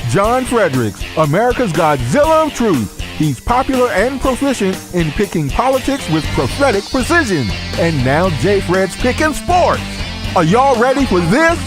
John Fredericks, America's Godzilla of Truth. He's popular and proficient in picking politics with prophetic precision. And now J. Fred's picking sports. Are y'all ready for this?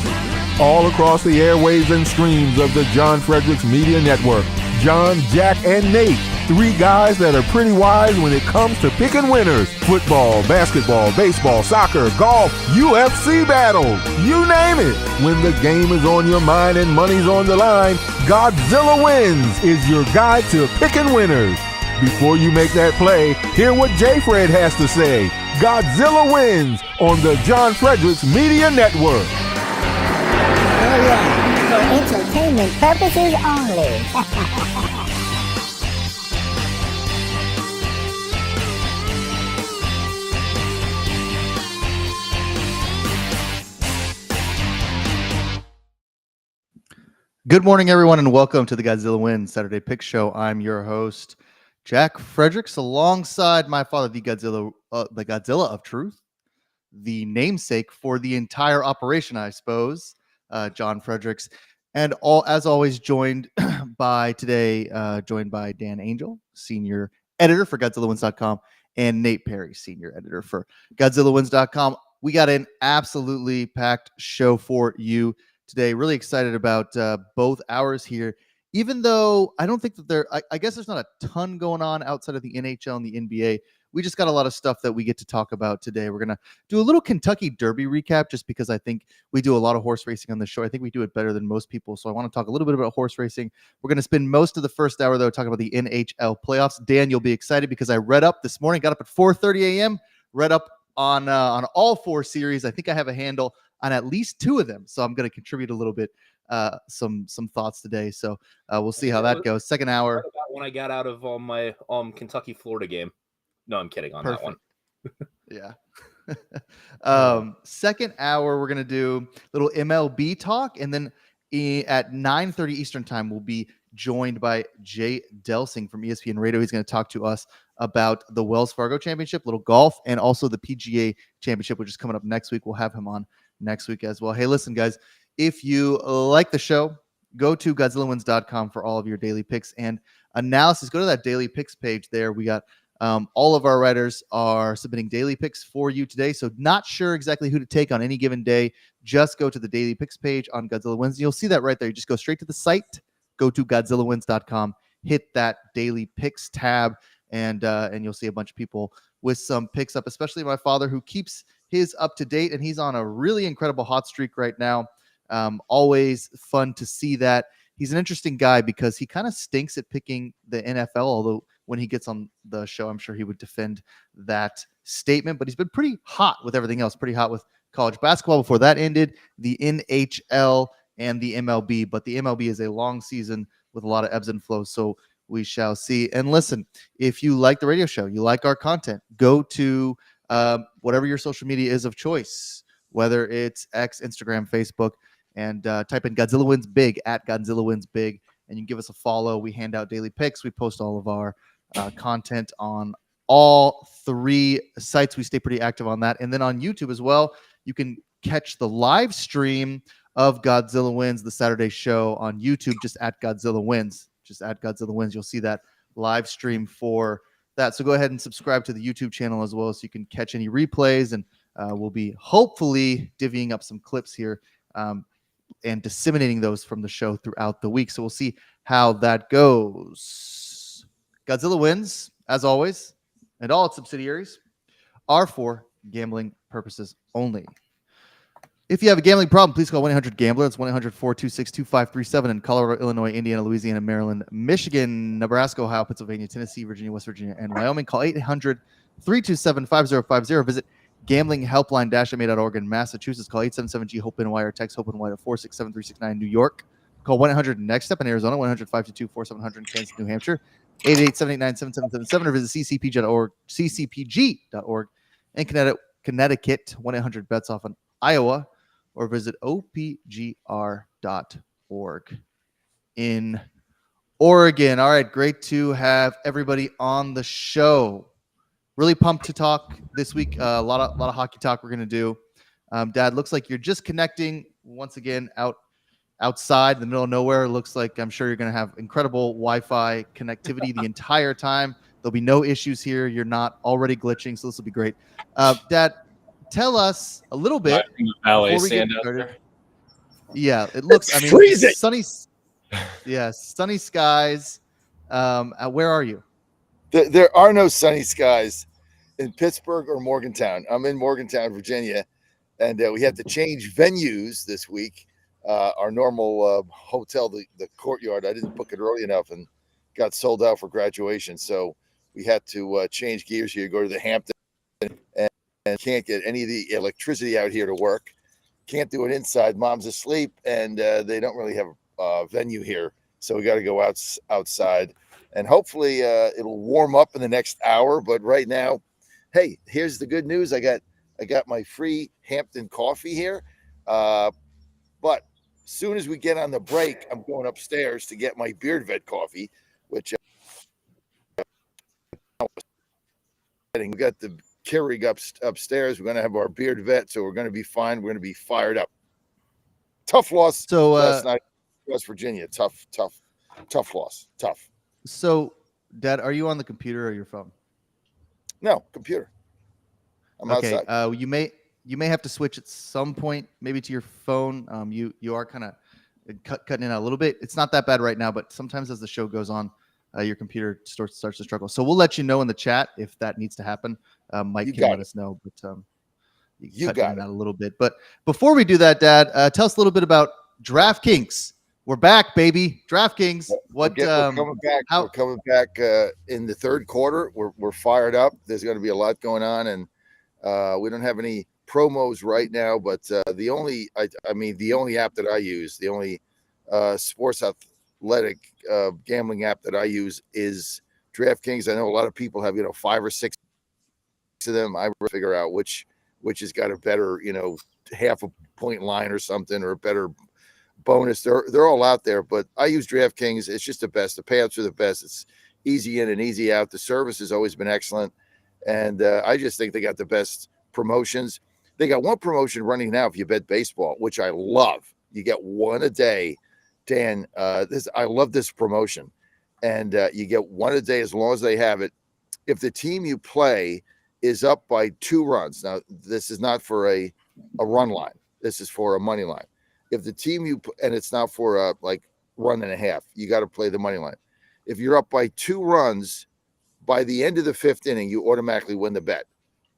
All across the airwaves and streams of the John Fredericks Media Network, John, Jack, and Nate, three guys that are pretty wise when it comes to picking winners. Football, basketball, baseball, soccer, golf, UFC battles, you name it. When the game is on your mind and money's on the line, Godzilla Wins is your guide to picking winners. Before you make that play, hear what J. Fred has to say. Godzilla Wins on the John Fredericks Media Network. Oh yeah, for entertainment purposes only. Good morning, everyone, and welcome to the Godzilla Wins Saturday Pick Show. I'm your host, Jack Fredericks, alongside my father, the Godzilla of Truth, the namesake for the entire operation, I suppose, John Fredericks, and as always, joined by Dan Angel, senior editor for GodzillaWins.com, and Nate Perry, senior editor for GodzillaWins.com. We got an absolutely packed show for you today. Really excited about both hours here, even though I don't think that I guess there's not a ton going on outside of the NHL and the NBA. We just got a lot of stuff that we get to talk about today. We're going to do a little Kentucky Derby recap just because I think we do a lot of horse racing on the show. I think we do it better than most people. So I want to talk a little bit about horse racing. We're going to spend most of the first hour, though, talking about the NHL playoffs. Dan, you'll be excited because I read up this morning, got up at 4:30 a.m., read up on all four series. I think I have a handle on at least two of them. So I'm going to contribute a little bit, some thoughts today. So we'll see how that goes. Second hour. When I got out of my Kentucky Florida game. No, I'm kidding on Perfect. That one. Yeah. Second hour, we're going to do a little MLB talk. And then at 9:30 Eastern time, we'll be joined by Jay Delsing from ESPN Radio. He's going to talk to us about the Wells Fargo Championship, little golf, and also the PGA Championship, which is coming up next week. We'll have him on next week as well. Hey, listen, guys, if you like the show, go to GodzillaWins.com for all of your daily picks and analysis. Go to that daily picks page there. We got all of our writers are submitting daily picks for you today. So not sure exactly who to take on any given day. Just go to the daily picks page on Godzilla Wins. You'll see that right there. You just go straight to the site, go to GodzillaWins.com, hit that daily picks tab, and you'll see a bunch of people with some picks up, especially my father who keeps his up to date, and he's on a really incredible hot streak right now. Always fun to see that. He's an interesting guy because he kind of stinks at picking the NFL, although when he gets on the show, I'm sure he would defend that statement. But he's been pretty hot with everything else, pretty hot with college basketball before that ended, the NHL and the MLB. But the MLB is a long season with a lot of ebbs and flows, so we shall see. And listen, if you like the radio show, you like our content, go to whatever your social media is of choice, whether it's X, Instagram, Facebook, and type in Godzilla Wins Big at Godzilla Wins Big, and you can give us a follow. We hand out daily picks. We post all of our content on all three sites. We stay pretty active on that. And then on YouTube as well, you can catch the live stream of Godzilla Wins, the Saturday show on YouTube, just at Godzilla Wins. Just at Godzilla Wins. You'll see that live stream for that. So go ahead and subscribe to the YouTube channel as well so you can catch any replays. And we'll be hopefully divvying up some clips here and disseminating those from the show throughout the week. So we'll see how that goes. Godzilla Wins, as always, and all its subsidiaries are for gambling purposes only. If you have a gambling problem, please call 1-800-GAMBLER. That's 1-800-426-2537 in Colorado, Illinois, Indiana, Louisiana, Maryland, Michigan, Nebraska, Ohio, Pennsylvania, Tennessee, Virginia, West Virginia, and Wyoming. Call 800-327-5050. Visit gamblinghelpline-ma.org in Massachusetts. Call 877-G-HOPE-NY or text HOPE-NY to 467-369 in New York. Call 1-800-NEXT-STEP in Arizona, 1-522-4700 in Kansas, New Hampshire, 888-789-7777 or visit ccpg.org in Connecticut, 1-800-BETS-OFF in Iowa, or visit opgr.org in Oregon. All right, great to have everybody on the show. Really pumped to talk this week. A lot of hockey talk we're going to do. Dad, looks like you're just connecting once again out outside in the middle of nowhere. It looks like I'm sure you're going to have incredible Wi-Fi connectivity the entire time. There'll be no issues here. You're not already glitching, so this will be great. Dad, tell us a little bit Valet before we get stand out started. there. Yeah, it looks. I mean, freezing. sunny skies. Where are you? There are no sunny skies in Pittsburgh or Morgantown. I'm in Morgantown, Virginia, and we have to change venues this week. Our normal hotel, the Courtyard, I didn't book it early enough and got sold out for graduation. So we had to change gears here, go to the Hampton, and can't get any of the electricity out here to work. Can't do it inside. Mom's asleep, and they don't really have a venue here. So we got to go outside, and hopefully it'll warm up in the next hour. But right now, hey, here's the good news. I got my free Hampton coffee here. But soon as we get on the break, I'm going upstairs to get my Beard Vet coffee, which we got the Keurig upstairs. We're going to have our Beard Vet, so we're going to be fine. We're going to be fired up. Tough loss last night, West Virginia. Tough loss. Tough. So, Dad, are you on the computer or your phone? No, computer. I'm outside. You may have to switch at some point, maybe to your phone. You are kind of cutting in a little bit. It's not that bad right now, but sometimes as the show goes on, your computer starts to struggle. So we'll let you know in the chat if that needs to happen. Mike can let us know, but you got that a little bit. But before we do that, Dad, tell us a little bit about DraftKings. We're back, baby. DraftKings. We're coming back. We're coming back in the third quarter. We're fired up. There's going to be a lot going on, and we don't have any promos right now. But the only app that I use, the only sports athletic gambling app that I use is DraftKings. I know a lot of people have 5 or 6 of them. I figure out which has got a better half a point line or something, or a better bonus. They're all out there, but I use DraftKings. It's just the best. The payouts are the best. It's easy in and easy out. The service has always been excellent, and I just think they got the best promotions. They got one promotion running now if you bet baseball, which I love. You get one a day, Dan. I love this promotion, and you get one a day as long as they have it. If the team you play is up by 2 runs, now this is not for a run line. This is for a money line. If the team and it's not for a run and a half, you got to play the money line. If you're up by 2 runs by the end of the 5th inning, you automatically win the bet.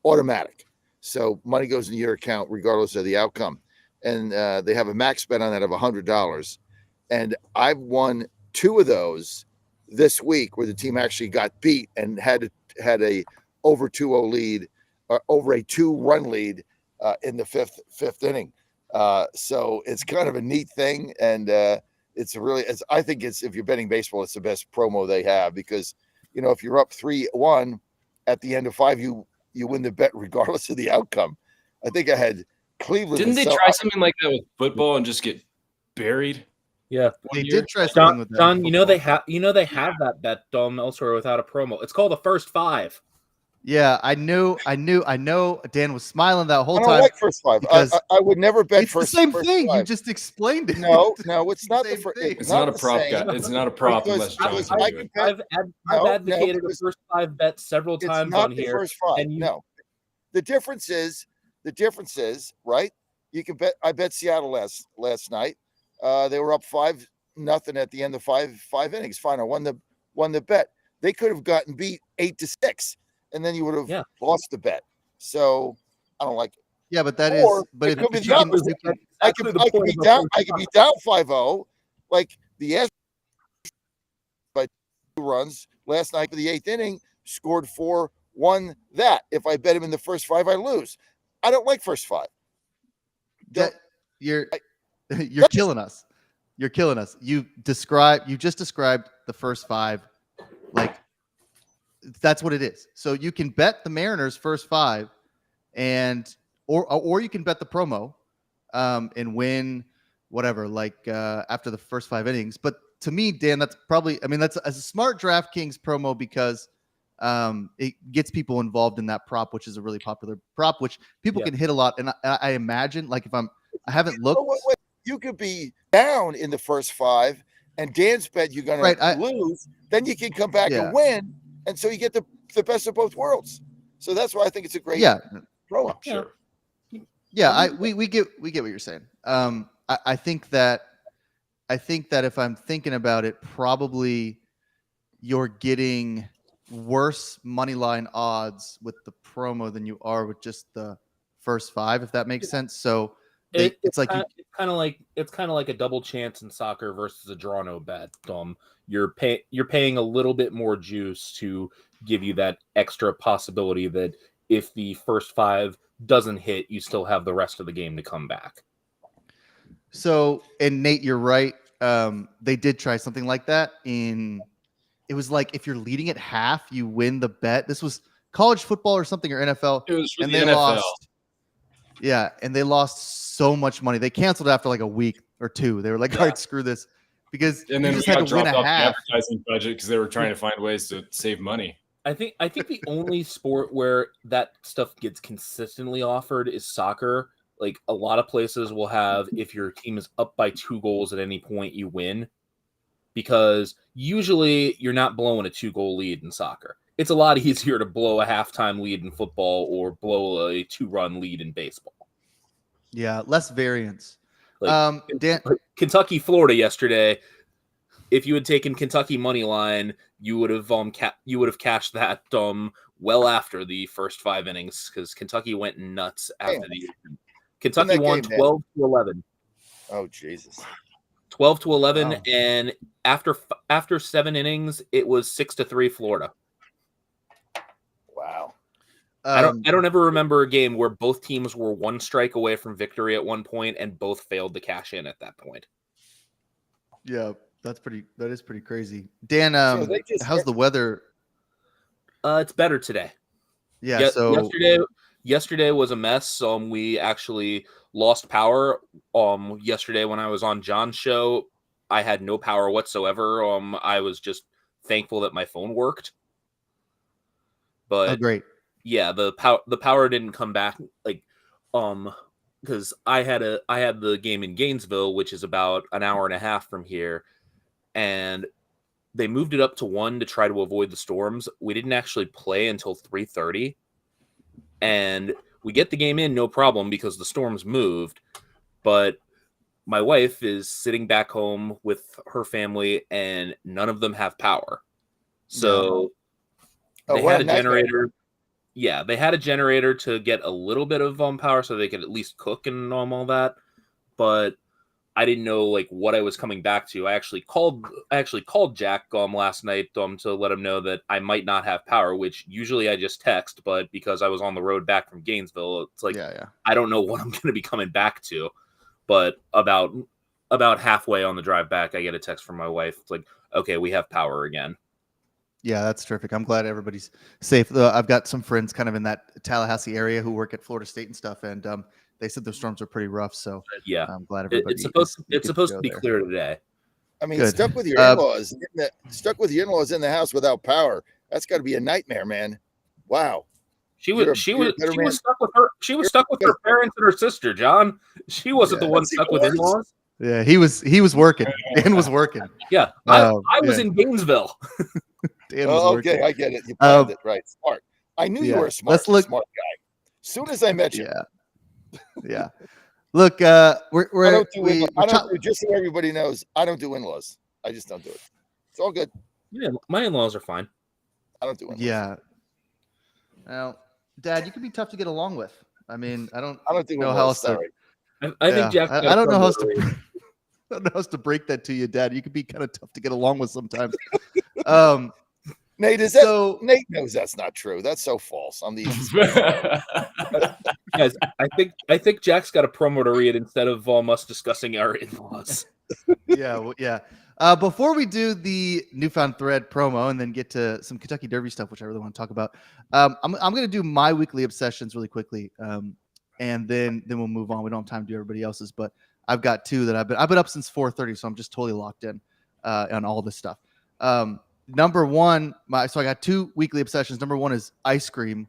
Automatic. So money goes into your account regardless of the outcome. And they have a max bet on that of $100. And I've won 2 of those this week where the team actually got beat and had a over 2-0 lead, or over a 2-run lead in the fifth inning. So it's kind of a neat thing, and I think if you're betting baseball, it's the best promo they have, because if you're up 3-1 at the end of 5, you win the bet regardless of the outcome. I think I had Cleveland. Didn't they try something like that with football and just get buried? Yeah, they did try something with that. John, they have that bet elsewhere without a promo. It's called the first 5. Yeah, I know. Dan was smiling that whole time. I don't like first 5. I would never bet it's first. It's the same first thing. 5. You just explained it. No, it's not the first. It's not a prop, guy. It's not a prop unless John can do it. I've advocated a first 5 bet several times on here. First 5. No, the difference is right. You can bet. I bet Seattle last night. They were up 5-0 at the end of five innings. Fine, I won the bet. They could have gotten beat 8-6. And then you would have lost the bet. So I don't like it. Yeah, but that is. But it could be down. I could be down. I could be down 5-0, like the Astros by 2 runs last night for the 8th inning. Scored 4, won that. If I bet him in the first 5, I lose. I don't like first 5. You're killing us. You're killing us. You just described the first 5 like. That's what it is. So you can bet the Mariners first 5, and or you can bet the promo and win whatever, after the first 5 innings. But to me, Dan, that's a smart DraftKings promo, because it gets people involved in that prop, which is a really popular prop, which people can hit a lot. And I imagine, if I haven't looked. you could be down in the first 5, and Dan's bet you're going to lose. Then you can come back and win, and so you get the best of both worlds. So that's why I think it's a great promo. Sure. Yeah, we get what you're saying. I think that if I'm thinking about it, probably you're getting worse money line odds with the promo than you are with just the first 5, if that makes sense. So it's kind of like a double chance in soccer versus a draw no bet. You're paying a little bit more juice to give you that extra possibility that if the first 5 doesn't hit, you still have the rest of the game to come back. So, and Nate, you're right. They did try something like that it was like if you're leading at half, you win the bet. This was college football or something, or NFL. It was for and the they NFL. lost. Yeah, and they lost so much money. They canceled after like a week or 2. They were like, all right, screw this. Because and then you just we had got to win dropped a off half. the advertising budget because they were trying to find ways to save money. I think the only sport where that stuff gets consistently offered is soccer. Like a lot of places will have, if your team is up by 2 goals at any point, you win. Because usually you're not blowing a 2-goal lead in soccer. It's a lot easier to blow a halftime lead in football or blow a 2-run lead in baseball. Yeah, less variance. Kentucky, Florida yesterday. If you had taken Kentucky money line, you would have cashed that well after the first 5 innings because Kentucky went nuts after the Kentucky won 12-11. Oh Jesus. 12-11, wow. And after 7 innings, it was 6-3 Florida. Wow. I don't ever remember a game where both teams were 1 strike away from victory at one point and both failed to cash in at that point. Yeah, that is pretty crazy. Dan, how's the weather? It's better today. Yeah, so yesterday was a mess. We actually lost power. Yesterday when I was on John's show, I had no power whatsoever. I was just thankful that my phone worked. But great. Yeah, the power didn't come back because I had the game in Gainesville, which is about an hour and a half from here, and they moved it up to 1 to try to avoid the storms. We didn't actually play until 3:30. And we get the game in, no problem, because the storms moved. But my wife is sitting back home with her family, and none of them have power. So they had a generator. Yeah, they had a generator to get a little bit of power so they could at least cook and all that. But I didn't know what I was coming back to. I actually called Jack last night to let him know that I might not have power, which usually I just text, but because I was on the road back from Gainesville, it's I don't know what I'm going to be coming back to. But about halfway on the drive back, I get a text from my wife. It's like, okay, we have power again. Yeah, that's terrific. I'm glad everybody's safe. I've got some friends kind of in that Tallahassee area who work at Florida State and stuff, and they said the storms are pretty rough. So yeah, I'm glad everybody. It's supposed to be clear today. I mean, stuck with your in-laws, in the house without power. That's got to be a nightmare, man. Wow. She was stuck with her. She was stuck with her parents and her sister. John. She wasn't the one stuck with in-laws. Yeah, he was working. Dan was working. Yeah, I was in Gainesville. Dan was working. Okay, I get it. You planned it right. Smart. I knew you were a smart guy. As soon as I met you. Yeah. Look, just so everybody knows, I don't do in-laws. I just don't do it. It's all good. Yeah, my in-laws are fine. I don't do in-laws. Yeah. Well, Dad, you can be tough to get along with. I mean, I don't do know how else to. I think Jack. I don't know how else to. I don't know how else to break that to you, Dad. You can be kind of tough to get along with sometimes. Nate, Nate knows that's not true. That's so false. I'm the guys. I think Jack's got a promo to read instead of us discussing our in-laws. Yeah. Before we do the Newfound Thread promo and then get to some Kentucky Derby stuff, which I really want to talk about, I'm going to do my weekly obsessions really quickly, and then we'll move on. We don't have time to do everybody else's, but I've got 2 that I've been up since 4:30, so I'm just totally locked in on all this stuff. Number 1, so I got 2 weekly obsessions. Number 1 is ice cream.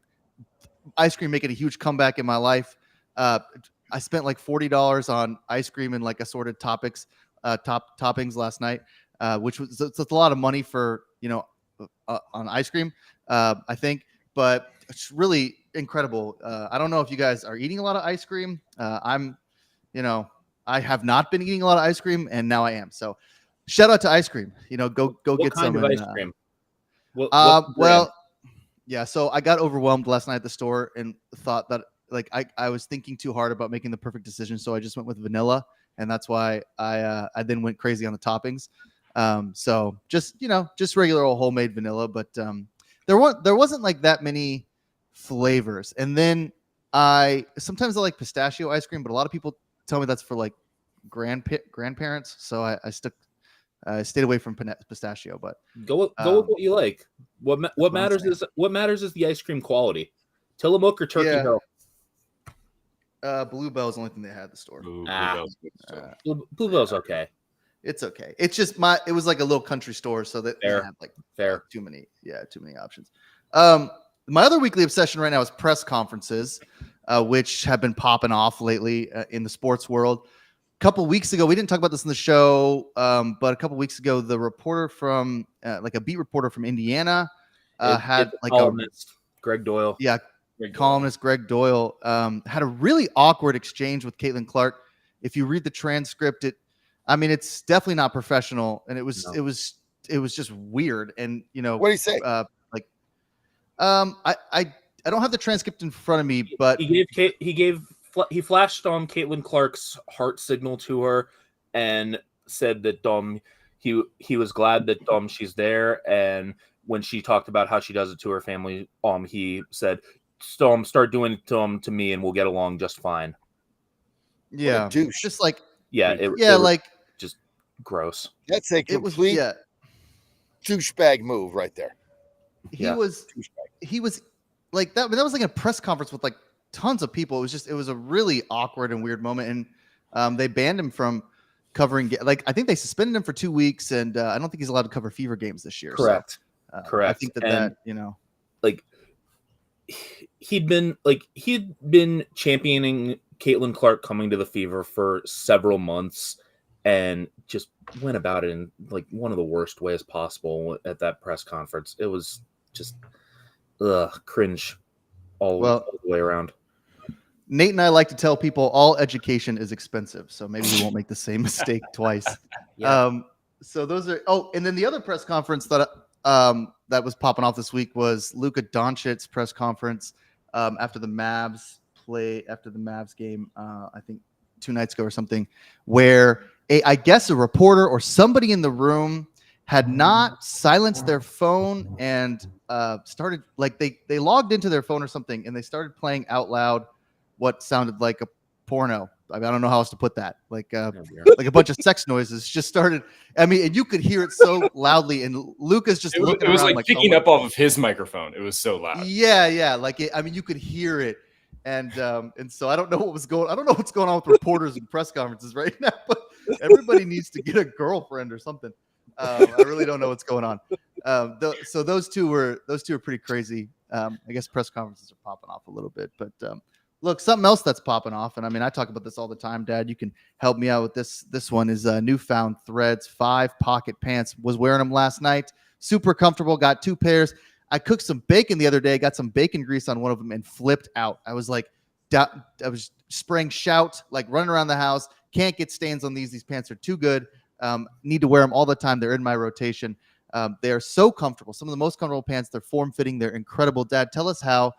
Ice cream making a huge comeback in my life. I spent like $40 on ice cream and like assorted toppings last night, which was it's a lot of money for on ice cream, I think, but it's really incredible. I don't know if you guys are eating a lot of ice cream. I have not been eating a lot of ice cream, and now I am. So, shout out to ice cream. Go What get kind some. of And, ice cream? What brand? well, yeah. So I got overwhelmed last night at the store and thought that like I was thinking too hard about making the perfect decision, so I just went with vanilla, and that's why I then went crazy on the toppings. So just regular old homemade vanilla, but there wasn't like that many flavors. And then sometimes I like pistachio ice cream, but a lot of people tell me that's for like grandparents. So I stayed away from pistachio, but Go with what you like. What matters is the ice cream quality. Tillamook or Turkey Yeah. Hill? Bluebell is the only thing they had at the store. Bluebell's okay. It's okay. It's just it was like a little country store, so that Fair. they had like Fair. too many options. My other weekly obsession right now is press conferences, which have been popping off lately in the sports world. A couple weeks ago, we didn't talk about this in the show, but a couple weeks ago, the reporter from like a beat reporter from Indiana had like columnist Greg Doyle. Yeah, columnist Greg Doyle had a really awkward exchange with Caitlin Clark. If you read the transcript, it's definitely not professional, and it was just weird. And what did he say? I don't have the transcript in front of me, but he flashed Caitlin Clark's heart signal to her and said that he was glad that she's there. And when she talked about how she does it to her family, he said, start doing it to me and we'll get along just fine. Yeah, just like just gross. That's a complete douchebag move right there. He was like that. That was like a press conference with like tons of people. It was a really awkward and weird moment, and they banned him from covering. Like I think they suspended him for 2 weeks, and I don't think he's allowed to cover Fever games this year. Correct. So, Correct. I think that like he'd been championing Caitlin Clark coming to the Fever for several months, and just went about it in like one of the worst ways possible at that press conference. It was just cringe all the way around. Nate and I like to tell people all education is expensive, so maybe we won't make the same mistake twice. Yeah. So those are. Oh, and then the other press conference that was popping off this week was Luka Doncic's press conference after the Mavs game. I think 2 nights ago or something, where I guess a reporter or somebody in the room had not silenced their phone and started like they logged into their phone or something, and they started playing out loud what sounded like a porno. I don't know how else to put that. Like a bunch of sex noises just started. I mean, and you could hear it so loudly, and Luka's just looking around. It was like picking up off of his microphone. It was so loud. Yeah. Like you could hear it, and so I don't know what's going on with reporters and press conferences right now. But everybody needs to get a girlfriend or something. I really don't know what's going on. So those two are pretty crazy. I guess press conferences are popping off a little bit, but look, something else that's popping off, and I mean, I talk about this all the time, Dad. You can help me out with this. This one is Newfound Threads 5 pocket pants. Was wearing them last night. Super comfortable. Got 2 pairs. I cooked some bacon the other day. Got some bacon grease on one of them and flipped out. I was like, I was spraying shout, like running around the house. Can't get stains on these. These pants are too good. Need to wear them all the time. They're in my rotation. They are so comfortable. Some of the most comfortable pants. They're form-fitting. They're incredible. Dad, tell us how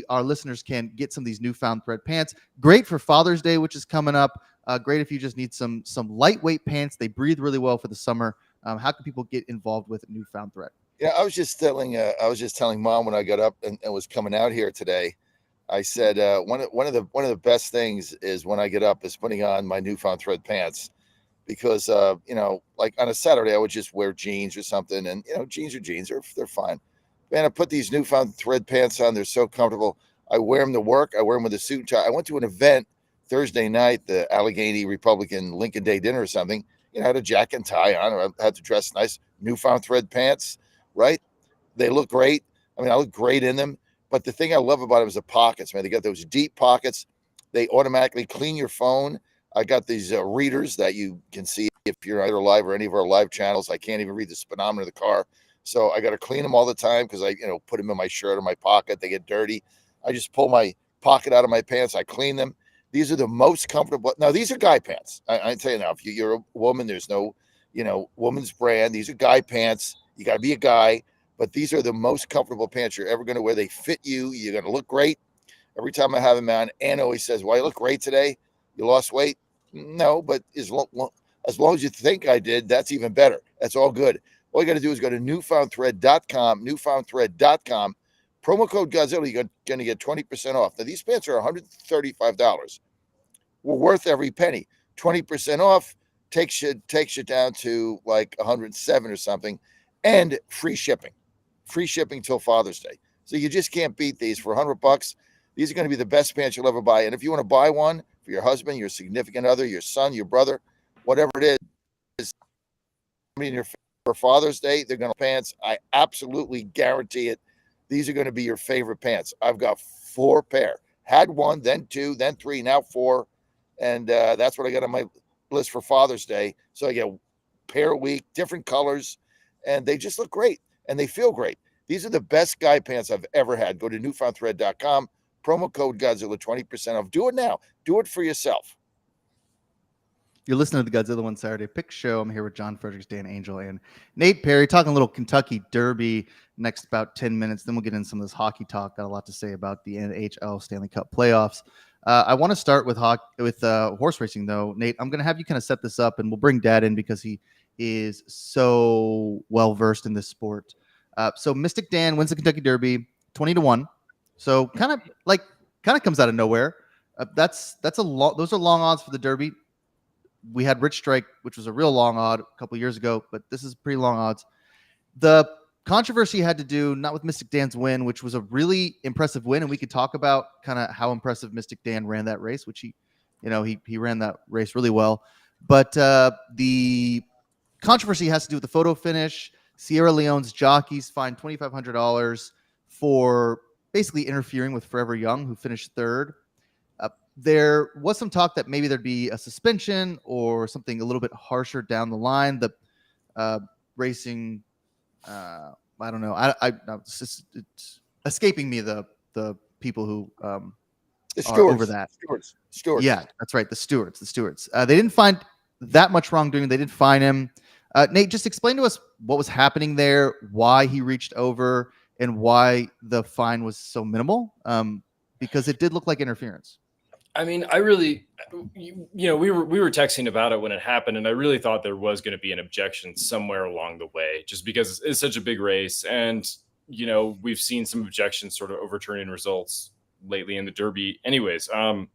our listeners can get some of these Newfound Thread pants. Great for Father's Day, which is coming up. Great if you just need some lightweight pants. They breathe really well for the summer. How can people get involved with Newfound Thread? Yeah, I was just telling Mom when I got up and was coming out here today. I said one of the best things is when I get up is putting on my Newfound Thread pants, because like on a Saturday I would just wear jeans or something, and jeans are jeans, they're fine. Man, I put these Newfound Thread pants on. They're so comfortable. I wear them to work. I wear them with a suit and tie. I went to an event Thursday night, the Allegheny Republican Lincoln Day dinner or something. I had a jacket and tie on, or I had to dress nice. Newfound Thread pants, right? They look great. I mean, I look great in them. But the thing I love about them is the pockets, man. They got those deep pockets. They automatically clean your phone. I got these readers that you can see if you're either live or any of our live channels. I can't even read the speedometer of the car. So I got to clean them all the time because I, put them in my shirt or my pocket. They get dirty. I just pull my pocket out of my pants. I clean them. These are the most comfortable. Now, these are guy pants. I tell you now, if you're a woman, there's no, woman's brand. These are guy pants. You got to be a guy. But these are the most comfortable pants you're ever going to wear. They fit you. You're going to look great. Every time I have them on, Anna always says, well, I look great today. You lost weight? No, but as long as you think I did, that's even better. That's all good. All you got to do is go to newfoundthread.com, promo code Godzilla. You're going to get 20% off. Now, these pants are $135. We're worth every penny. 20% off takes you down to like 107 or something, and free shipping till Father's Day. So you just can't beat these for $100. These are going to be the best pants you'll ever buy. And if you want to buy one for your husband, your significant other, your son, your brother, whatever it is, for Father's Day, they're going to pants. I absolutely guarantee it. These are going to be your favorite pants. I've got 4 pair. Had 1, then 2, then 3, now 4. And that's what I got on my list for Father's Day. So I get a pair a week, different colors, and they just look great and they feel great. These are the best guy pants I've ever had. Go to newfoundthread.com, promo code Godzilla, 20% off. Do it now. Do it for yourself. You're listening to the Godzilla One Saturday Pick Show. I'm here with John Fredericks, Dan Angel, and Nate Perry, talking a little Kentucky Derby next about 10 minutes. Then we'll get into some of this hockey talk. Got a lot to say about the NHL Stanley Cup playoffs. I want to start with horse racing, though. Nate, I'm going to have you kind of set this up, and we'll bring Dad in because he is so well-versed in this sport. So Mystic Dan wins the Kentucky Derby 20-1. So kind of comes out of nowhere. Those are long odds for the Derby. We had Rich Strike, which was a real long odd a couple years ago, but this is pretty long odds. The controversy had to do not with Mystic Dan's win, which was a really impressive win, and we could talk about kind of how impressive Mystic Dan ran that race, which he ran that race really well. But the controversy has to do with the photo finish. Sierra Leone's jockeys fined $2,500 for basically interfering with Forever Young, who finished third. There was some talk that maybe there'd be a suspension or something a little bit harsher down the line. The racing, I don't know. It's escaping me the people who are over that. Stewards. Yeah, that's right. The stewards. They didn't find that much wrongdoing. They did fine him. Nate, just explain to us what was happening there, why he reached over, and why the fine was so minimal. Because it did look like interference. I mean, I really, we were texting about it when it happened, and I really thought there was going to be an objection somewhere along the way, just because it's such a big race. And, we've seen some objections sort of overturning results lately in the Derby. Anyways, I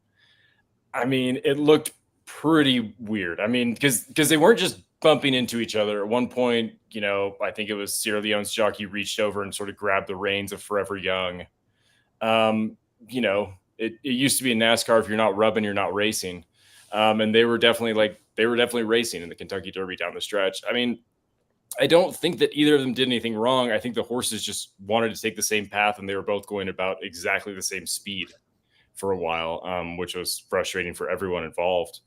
mean, it looked pretty weird. I mean, because they weren't just bumping into each other. At one point, I think it was Sierra Leone's jockey reached over and sort of grabbed the reins of Forever Young. It used to be in NASCAR, if you're not rubbing, you're not racing. And they were definitely racing in the Kentucky Derby down the stretch. I mean, I don't think that either of them did anything wrong. I think the horses just wanted to take the same path, and they were both going about exactly the same speed for a while, which was frustrating for everyone involved.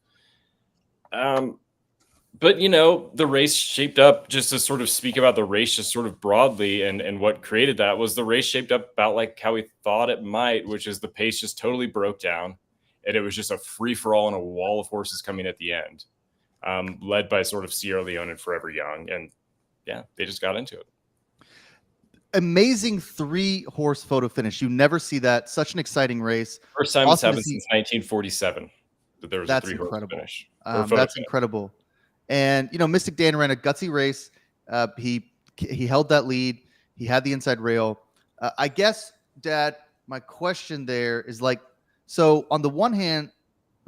But, the race shaped up, just to sort of speak about the race just sort of broadly, and what created that was the race shaped up about like how we thought it might, which is the pace just totally broke down, and it was just a free-for-all and a wall of horses coming at the end, led by sort of Sierra Leone and Forever Young. And, yeah, they just got into it. Amazing 3-horse photo finish. You never see that. Such an exciting race. First time it's happened since 1947 that there was a 3-horse finish. That's incredible. And, Mystic Dan ran a gutsy race. He held that lead. He had the inside rail. I guess, Dad, my question there is so on the one hand,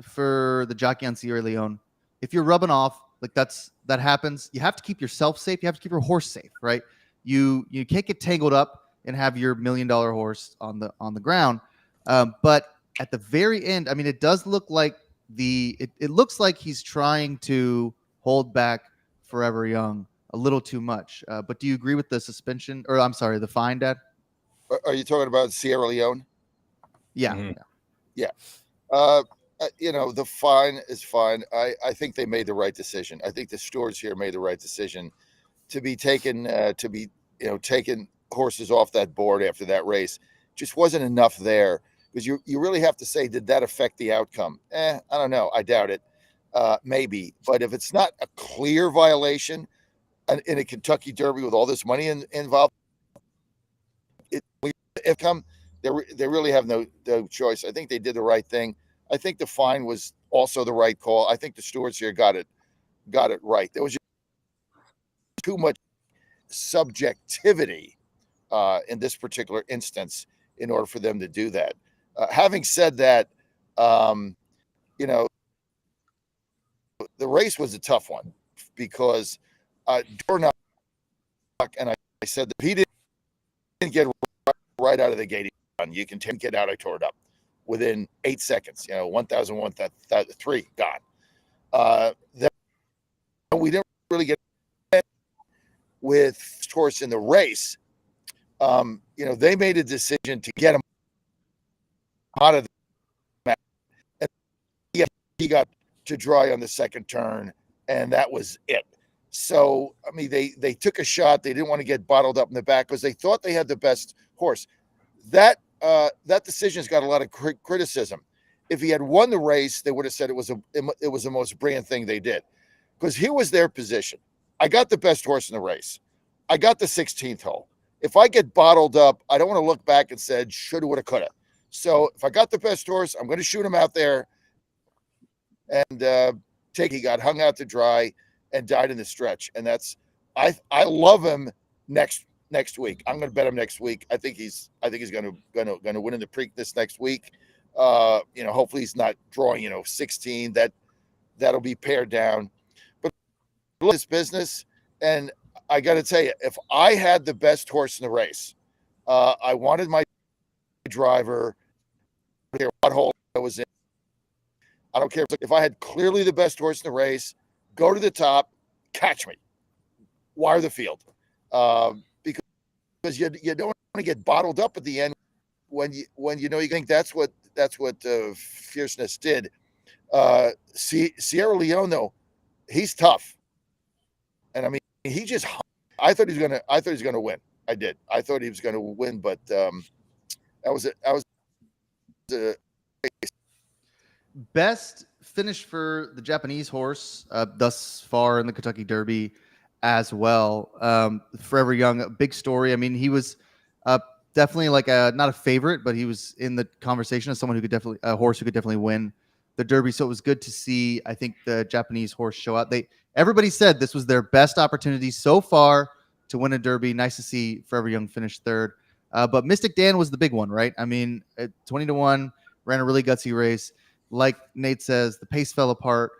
for the jockey on Sierra Leone, if you're rubbing off, that happens. You have to keep yourself safe. You have to keep your horse safe, right? You can't get tangled up and have your $1 million horse on the ground. But at the very end, I mean, it does look like it looks like he's trying to hold back Forever Young a little too much. But do you agree with the suspension, or I'm sorry, the fine, Dad? Are you talking about Sierra Leone? Yeah. Mm-hmm. Yeah. The fine is fine. I think they made the right decision. I think the stewards here made the right decision to be taking taking horses off that board after that race. Just wasn't enough there, because you really have to say, did that affect the outcome? I don't know. I doubt it. Maybe, but if it's not a clear violation in a Kentucky Derby with all this money involved, they really have no choice. I think they did the right thing. I think the fine was also the right call. I think the stewards here got it right. There was just too much subjectivity in this particular instance in order for them to do that. Having said that, the race was a tough one, because Dornock, and I said that he didn't get right out of the gate. You can get out. I tore it up within 8 seconds. 1,001, 3 gone. Then we didn't really get with horse in the race. They made a decision to get him out of the match, and he got to dry on the second turn, and that was it. So, I mean, they took a shot. They didn't want to get bottled up in the back because they thought they had the best horse. That decision's got a lot of criticism. If he had won the race, they would have said it was the most brilliant thing they did, because here was their position. I got the best horse in the race. I got the 16th hole. If I get bottled up, I don't want to look back and said shoulda, woulda, coulda. So if I got the best horse, I'm going to shoot him out there. And he got hung out to dry and died in the stretch. And I love him next week. I'm going to bet him next week. I think he's going to win in the Preakness next week. Hopefully he's not drawing 16. That'll be pared down. But this business, and I got to tell you, if I had the best horse in the race, I wanted my driver here what hole I was in. I don't care if I had clearly the best horse in the race, go to the top, catch me, wire the field, because you don't want to get bottled up at the end when you think that's what Fierceness did. Sierra Leone, though, he's tough, and I mean I thought he was gonna win. I did. I thought he was gonna win, but that was Best finish for the Japanese horse thus far in the Kentucky Derby as well. Forever Young, a big story. I mean, he was definitely not a favorite, but he was in the conversation as someone a horse who could definitely win the Derby. So it was good to see, I think, the Japanese horse show out. Everybody said this was their best opportunity so far to win a Derby. Nice to see Forever Young finish third. But Mystic Dan was the big one, right? I mean, at 20-1, ran a really gutsy race. Like Nate says, the pace fell apart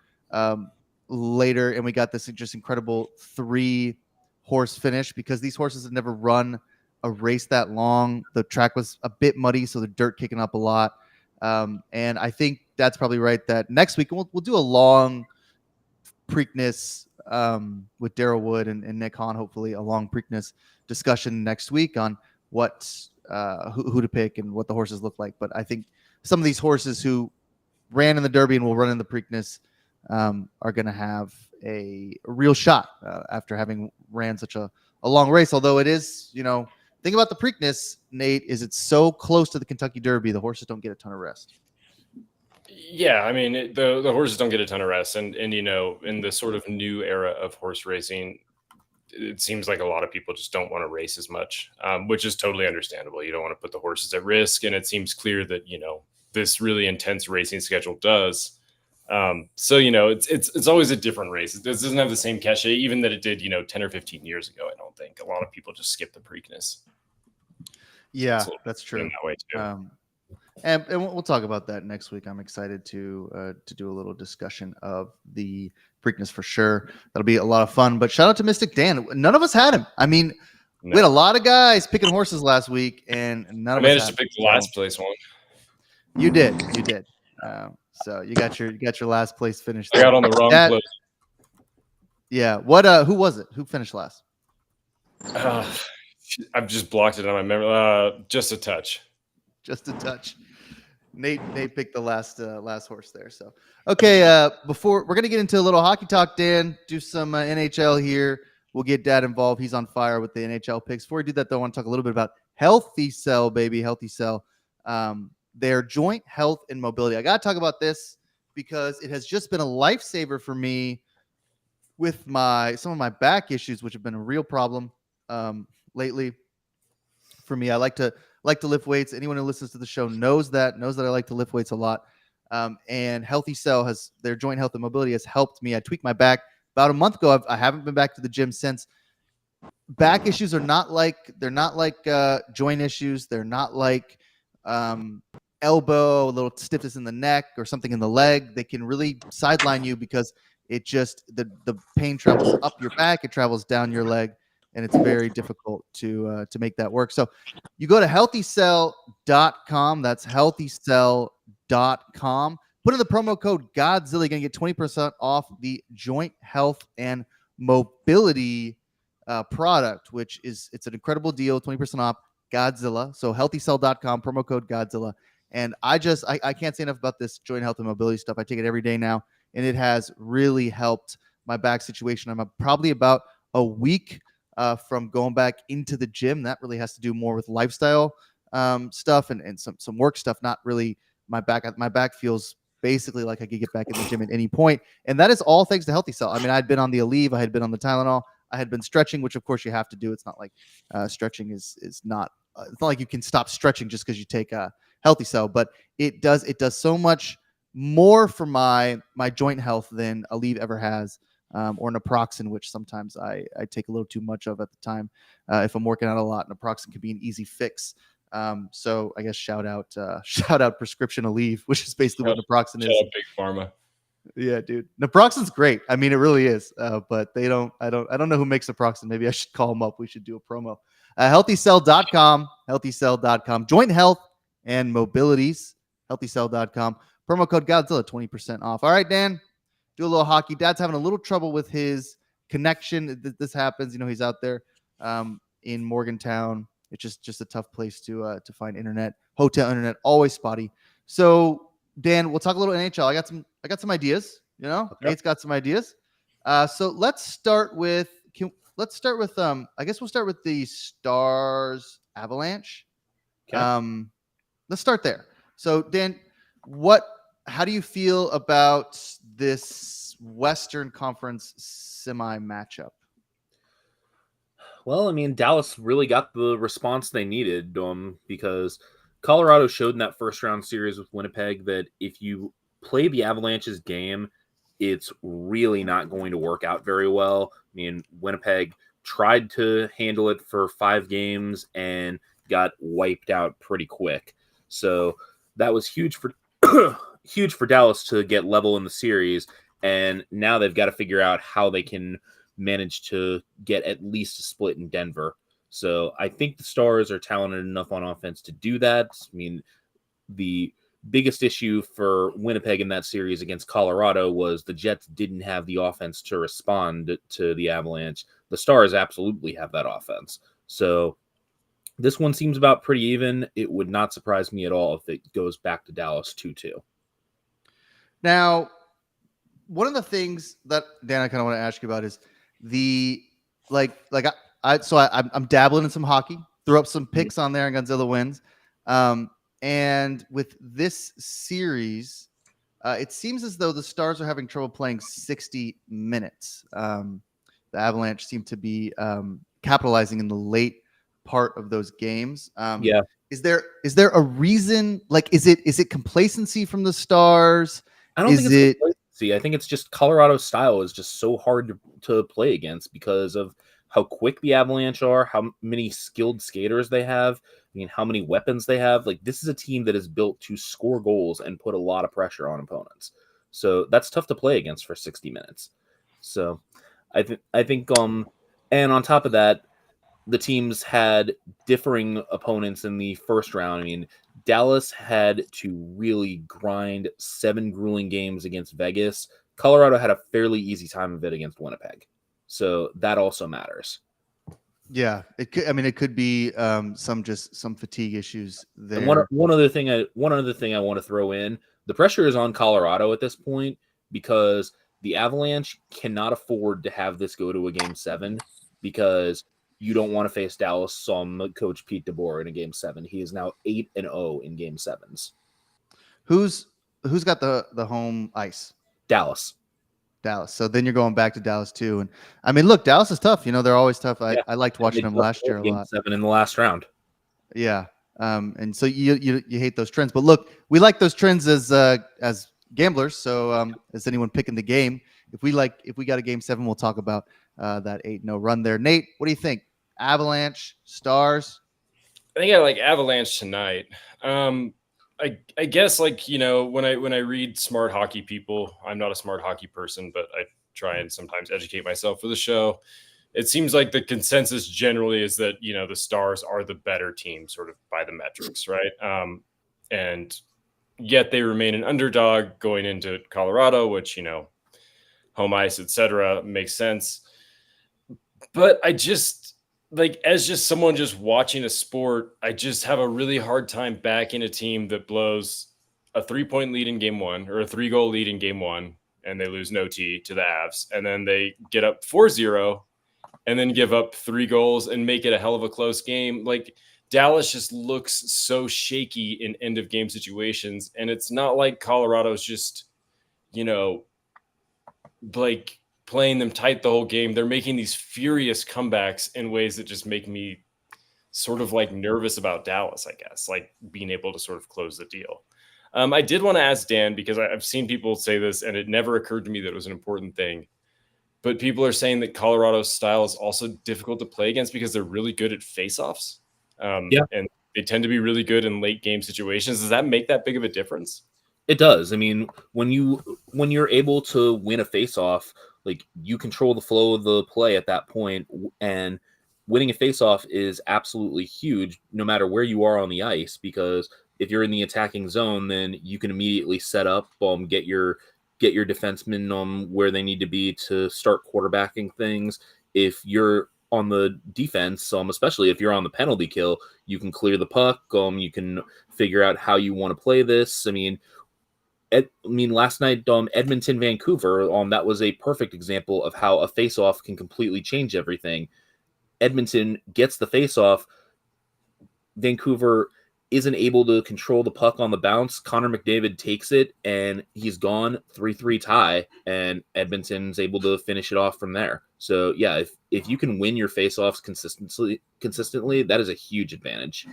later, and we got this just incredible 3-horse finish, because these horses had never run a race that long. The track was a bit muddy, so the dirt kicking up a lot. And I think that's probably right that next week we'll do a long Preakness with Daryl Wood and Nick Hahn, hopefully a long Preakness discussion next week on what who to pick and what the horses look like. But I think some of these horses who ran in the Derby and will run in the Preakness are going to have a real shot after having ran such a long race. Although it is, thing about the Preakness, Nate, is it's so close to the Kentucky Derby, the horses don't get a ton of rest. Yeah, I mean, the horses don't get a ton of rest, and in the sort of new era of horse racing, it seems like a lot of people just don't want to race as much, which is totally understandable. You don't want to put the horses at risk, and it seems clear that this really intense racing schedule does. So it's always a different race. It doesn't have the same cachet, even that it did 10 or 15 years ago. I don't think a lot of people just skip the Preakness. Yeah, that's true. That way too. And we'll talk about that next week. I'm excited to do a little discussion of the Preakness for sure. That'll be a lot of fun. But shout out to Mystic Dan. None of us had him. I mean, we had a lot of guys picking horses last week, and none of us managed to pick the last place one. You did. So you got your last place finish. I got on the wrong place. Yeah. What? Who was it? Who finished last? I've just blocked it on my memory. Just a touch. Nate picked the last horse there. So okay, before we're gonna get into a little hockey talk, Dan, do some NHL here. We'll get Dad involved. He's on fire with the NHL picks. Before we do that, though, I want to talk a little bit about Healthy Cell, baby. Healthy Cell. Their joint health and mobility. I got to talk about this because it has just been a lifesaver for me with some of my back issues, which have been a real problem lately for me. I like to lift weights. Anyone who listens to the show knows that I like to lift weights a lot. And Healthy Cell their joint health and mobility has helped me. I tweaked my back about a month ago. I haven't been back to the gym since. Back issues are not like joint issues. They're not like elbow, a little stiffness in the neck or something in the leg. They can really sideline you because it just the pain travels up your back, it travels down your leg, and it's very difficult to make that work. So you go to healthycell.com. That's healthycell.com. Put in the promo code Godzilla. You're going to get 20% off the joint health and mobility product, which it's an incredible deal, 20% off Godzilla. So healthycell.com, promo code Godzilla. And I can't say enough about this joint health and mobility stuff. I take it every day now, and it has really helped my back situation. I'm probably about a week from going back into the gym. That really has to do more with lifestyle stuff and some work stuff. Not really my back. My back feels basically like I could get back in the gym at any point. And that is all thanks to Healthy Cell. I mean, I'd been on the Aleve. I had been on the Tylenol. I had been stretching, which of course you have to do. It's not like stretching is not. It's not like you can stop stretching just because you take a Healthy Cell, but it does so much more for my joint health than Aleve ever has, or Naproxen, which sometimes I take a little too much of at the time. If I'm working out a lot, Naproxen can be an easy fix. So I guess shout out prescription Aleve, which is basically what Naproxen is. Shout out Big Pharma. Yeah, dude. Naproxen's great. I mean, it really is. But I don't know who makes Naproxen. Maybe I should call them up. We should do a promo. Healthycell.com, healthycell.com. Joint health and mobilities, healthycell.com. Promo code Godzilla, 20% off. All right, Dan, do a little hockey. Dad's having a little trouble with his connection. This happens. You know, he's out there in Morgantown. It's just a tough place to find internet. Hotel internet, always spotty. So, Dan, we'll talk a little NHL. I got some ideas. You know, okay. Nate's got some ideas. So let's start with I guess we'll start with the Stars Avalanche. Okay. Let's start there. So, Dan, how do you feel about this Western Conference semi matchup? Well, I mean, Dallas really got the response they needed because Colorado showed in that first round series with Winnipeg that if you play the Avalanche's game, it's really not going to work out very well. I mean, Winnipeg tried to handle it for 5 games and got wiped out pretty quick. So that was huge for Dallas to get level in the series, and now they've got to figure out how they can manage to get at least a split in Denver. So I think the Stars are talented enough on offense to do that. I mean, the biggest issue for Winnipeg in that series against Colorado was the Jets didn't have the offense to respond to the Avalanche. The Stars absolutely have that offense. So this one seems about pretty even. It would not surprise me at all if it goes back to Dallas 2-2. Now, one of the things that, Dan, I kind of want to ask you about is I'm dabbling in some hockey, threw up some picks on there, and Godzilla wins. And with this series, it seems as though the Stars are having trouble playing 60 minutes. The Avalanche seem to be capitalizing in the late part of those games. Yeah. Is there a reason? Like, is it complacency from the Stars? I don't think it's complacency. I think it's just Colorado's style is just so hard to play against because of how quick the Avalanche are, how many skilled skaters they have. I mean, how many weapons they have. Like, this is a team that is built to score goals and put a lot of pressure on opponents. So that's tough to play against for 60 minutes. So I think and on top of that, the teams had differing opponents in the first round. I mean, Dallas had to really grind 7 grueling games against Vegas. Colorado had a fairly easy time of it against Winnipeg. So that also matters. Yeah, it could. I mean, it could be some fatigue issues there. And one other thing I want to throw in: the pressure is on Colorado at this point because the Avalanche cannot afford to have this go to a game 7 because you don't want to face Dallas on coach Pete DeBoer in a game 7. He is now 8-0 in game 7s. Who's got the home ice? Dallas. So then you're going back to Dallas too. And I mean, look, Dallas is tough. You know, they're always tough. Yeah. I liked watching them last year a game lot. 7 in the last round. Yeah. And so you hate those trends, but look, we like those trends as gamblers. So is anyone picking the game? If we got a game 7, we'll talk about that 8-0 run there. Nate, what do you think? Avalanche, Stars? I think I like Avalanche tonight. I guess, like, you know, when I read smart hockey people, I'm not a smart hockey person, but I try and sometimes educate myself for the show. It seems like the consensus generally is that, you know, the Stars are the better team sort of by the metrics, right? And yet they remain an underdog going into Colorado, which, you know, home ice, etc., makes sense. But I just, like, as just someone just watching a sport, I just have a really hard time backing a team that blows a 3-point lead in game 1 or a 3-goal lead in game 1 and they lose no T to the Avs. And then they get up 4-0 and then give up 3 goals and make it a hell of a close game. Like, Dallas just looks so shaky in end of game situations. And it's not like Colorado's just, you know, like playing them tight the whole game. They're making these furious comebacks in ways that just make me sort of like nervous about Dallas, I guess, like being able to sort of close the deal. I did want to ask Dan, because I've seen people say this and it never occurred to me that it was an important thing. But people are saying that Colorado's style is also difficult to play against because they're really good at faceoffs. And they tend to be really good in late game situations. Does that make that big of a difference? It does. I mean, when you're able to win a faceoff, like, you control the flow of the play at that point, and winning a faceoff is absolutely huge no matter where you are on the ice, because if you're in the attacking zone, then you can immediately set up, get your defensemen where they need to be to start quarterbacking things. If you're on the defense, especially if you're on the penalty kill, you can clear the puck. You can figure out how you want to play this. I mean, last night, Edmonton, Vancouver, that was a perfect example of how a faceoff can completely change everything. Edmonton gets the faceoff. Vancouver isn't able to control the puck on the bounce. Connor McDavid takes it, and he's gone. 3-3 tie, and Edmonton's able to finish it off from there. So, yeah, if you can win your faceoffs consistently, that is a huge advantage.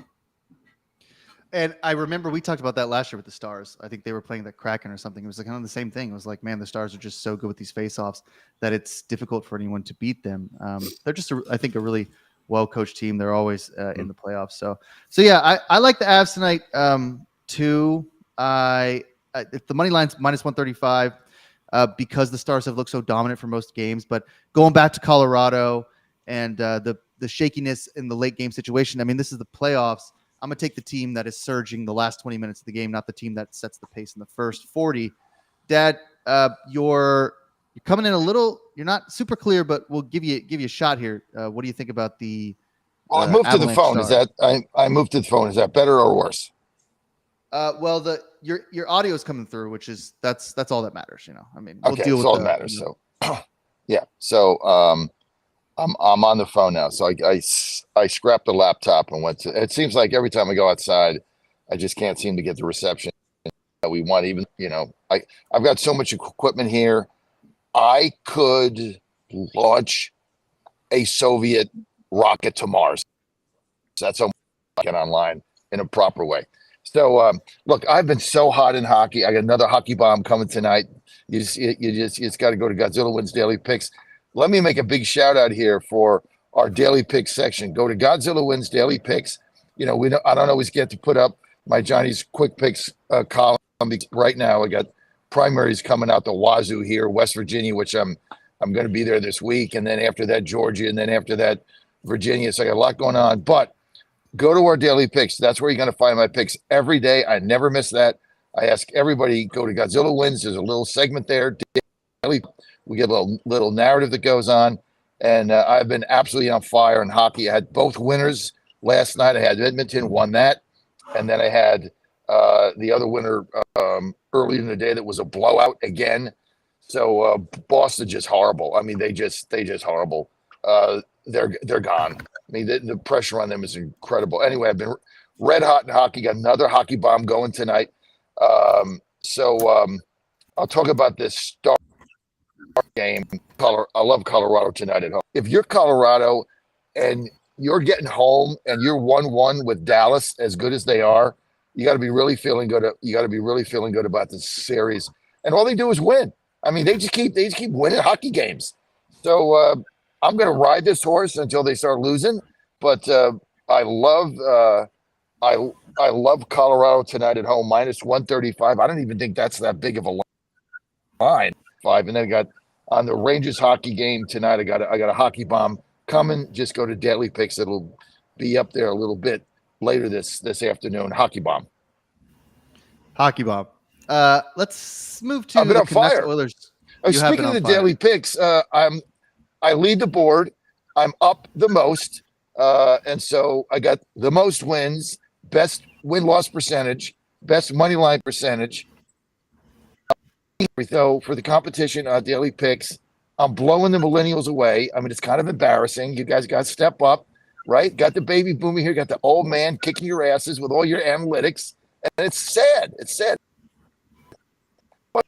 And I remember we talked about that last year with the Stars. I think they were playing the Kraken or something. It was kind of the same thing. It was like, man, the Stars are just so good with these faceoffs that it's difficult for anyone to beat them. They're just, I think, a really well-coached team. They're always in the playoffs. So yeah, I like the Avs tonight too. If the money line's minus 135 because the Stars have looked so dominant for most games. But going back to Colorado and the shakiness in the late game situation, I mean, this is the playoffs. I'm going to take the team that is surging the last 20 minutes of the game, not the team that sets the pace in the first 40. Dad, you're coming in a little. You're not super clear, but we'll give you a shot here. What do you think about the? Well, I moved to the phone. Stars? I moved to the phone. Is that better or worse? Well, your audio is coming through, which is that's all that matters. You know, I mean, we'll deal with all that matters. So, yeah. So, I'm on the phone now. So I scrapped the laptop and went to. It seems like every time I go outside, I just can't seem to get the reception that we want. Even, you know, I've got so much equipment here. I could launch a Soviet rocket to Mars. That's how I get online in a proper way. So look, I've been so hot in hockey. I got another hockey bomb coming tonight. You just got to go to Godzilla Wins Daily Picks. Let me make a big shout out here for our daily picks section. Go to Godzilla Wins Daily Picks. You know, I don't always get to put up my Johnny's Quick Picks column right now. I got primaries coming out the wazoo here, West Virginia, which I'm going to be there this week, and then after that Georgia, and then after that Virginia. So I got a lot going on. But go to our daily picks. That's where you're going to find my picks every day. I never miss that. I ask everybody, go to Godzilla Wins. There's a little segment there. Daily. We get a little narrative that goes on, and I've been absolutely on fire in hockey. I had both winners last night. I had Edmonton won that, and then I had the other winner earlier in the day that was a blowout again. So Boston just horrible. I mean, they just horrible. They're gone. I mean, the pressure on them is incredible. Anyway, I've been red hot in hockey. Got another hockey bomb going tonight. I'll talk about this star game. I love Colorado tonight at home. If you're Colorado and you're getting home and you're 1-1 with Dallas, as good as they are, you got to be really feeling good. You got to be really feeling good about this series. And all they do is win. I mean, they just keep winning hockey games. So I'm going to ride this horse until they start losing. But I love Colorado tonight at home, -135. I don't even think that's that big of a line. 5, and then I got on the Rangers hockey game tonight. I got a hockey bomb coming. Just go to Daily Picks. It'll be up there a little bit later this afternoon. Hockey bomb. Let's move to the Canucks Oilers. Speaking of the Daily Picks, I lead the board. I'm up the most, and so I got the most wins, best win-loss percentage, best money line percentage. So for the competition on Daily Picks, I'm blowing the millennials away. I mean, it's kind of embarrassing. You guys got to step up, right? Got the baby boomer here, got the old man kicking your asses with all your analytics, and it's sad. It's sad. But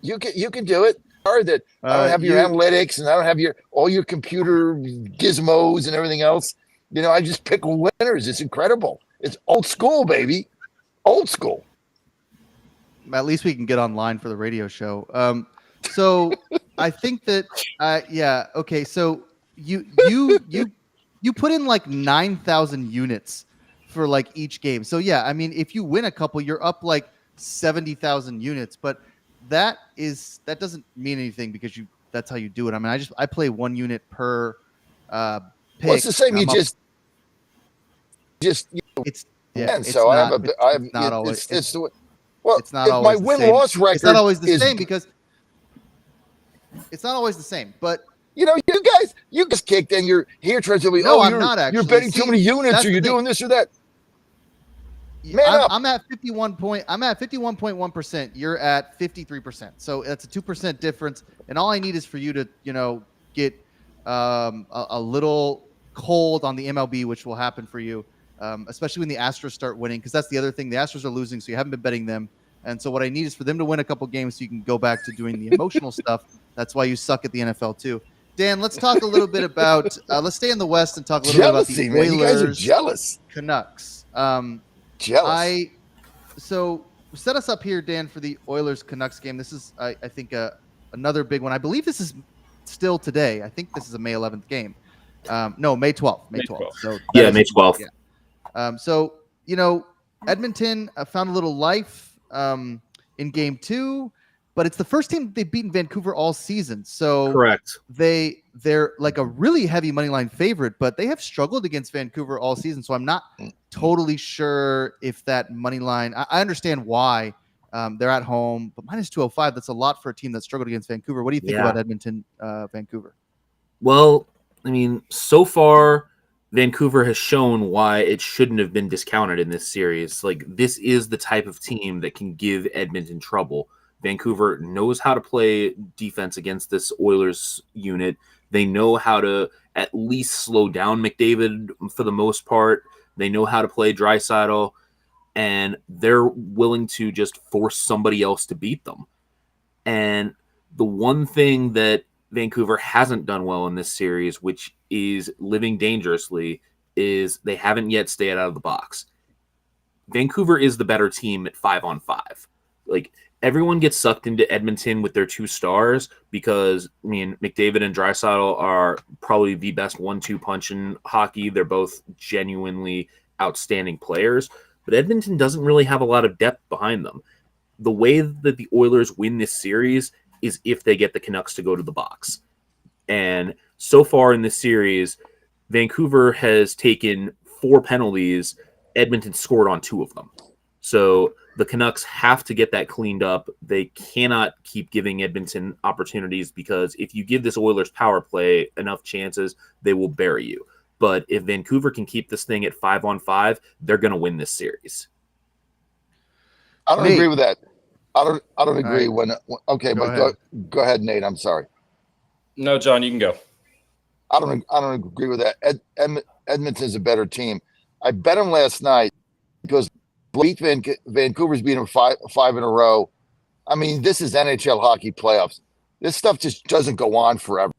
you can do it. That I don't have your analytics, and I don't have all your computer gizmos and everything else. You know, I just pick winners. It's incredible. It's old school, baby. Old school. At least we can get online for the radio show. So I think that, okay. So you put in like 9,000 units for like each game. So yeah, I mean, if you win a couple, you're up like 70,000 units. But that doesn't mean anything because that's how you do it. I mean, I play 1 unit per pick. Well, it's the same. It's so not, I have not always. It's not always my win-loss record. It's not always the same because it's not always the same. But you guys kicked and you're here trying to tell me, I'm not actually. You're betting too many units, or you're doing this or that. I'm at 51.1%. You're at 53%. So that's a 2% difference. And all I need is for you to, get a little cold on the MLB, which will happen for you, especially when the Astros start winning, because that's the other thing. The Astros are losing, so you haven't been betting them. And so what I need is for them to win a couple games so you can go back to doing the emotional stuff. That's why you suck at the NFL too. Dan, let's talk a little bit about let's stay in the West and talk a little bit about the Oilers. Man, you guys are jealous. Canucks. Jealous. So set us up here, Dan, for the Oilers Canucks game. This is, I think, another big one. I believe this is still today. I think this is a May 11th game. No, May 12th. May 12th. So yeah, May 12th. Yeah. So Edmonton found a little life in Game 2, but it's the first team they've beaten Vancouver all season. So correct. They're like a really heavy money line favorite, but they have struggled against Vancouver all season. So I'm not totally sure if that money line. I understand why they're at home, but -205. That's a lot for a team that struggled against Vancouver. What do you think about Edmonton, Vancouver? Well, I mean, so far Vancouver has shown why it shouldn't have been discounted in this series. Like, this is the type of team that can give Edmonton trouble. Vancouver knows how to play defense against this Oilers unit. They know how to at least slow down McDavid for the most part. They know how to play Draisaitl, and they're willing to just force somebody else to beat them. And the one thing that Vancouver hasn't done well in this series, which is living dangerously, is they haven't yet stayed out of the box. Vancouver is the better team at 5-on-5. Like, everyone gets sucked into Edmonton with their 2 stars because, I mean, McDavid and Draisaitl are probably the best 1-2 punch in hockey. They're both genuinely outstanding players, but Edmonton doesn't really have a lot of depth behind them. The way that the Oilers win this series is if they get the Canucks to go to the box. And so far in this series, Vancouver has taken 4 penalties. Edmonton scored on 2 of them. So the Canucks have to get that cleaned up. They cannot keep giving Edmonton opportunities, because if you give this Oilers power play enough chances, they will bury you. But if Vancouver can keep this thing at 5-on-5, they're going to win this series. I don't agree with that. I don't agree right. okay, go ahead, Nate. I'm sorry. No, John, you can go. I don't agree with that. Edmonton's a better team. I bet them last night because Vancouver's beat them five in a row. I mean, this is NHL hockey playoffs. This stuff just doesn't go on forever.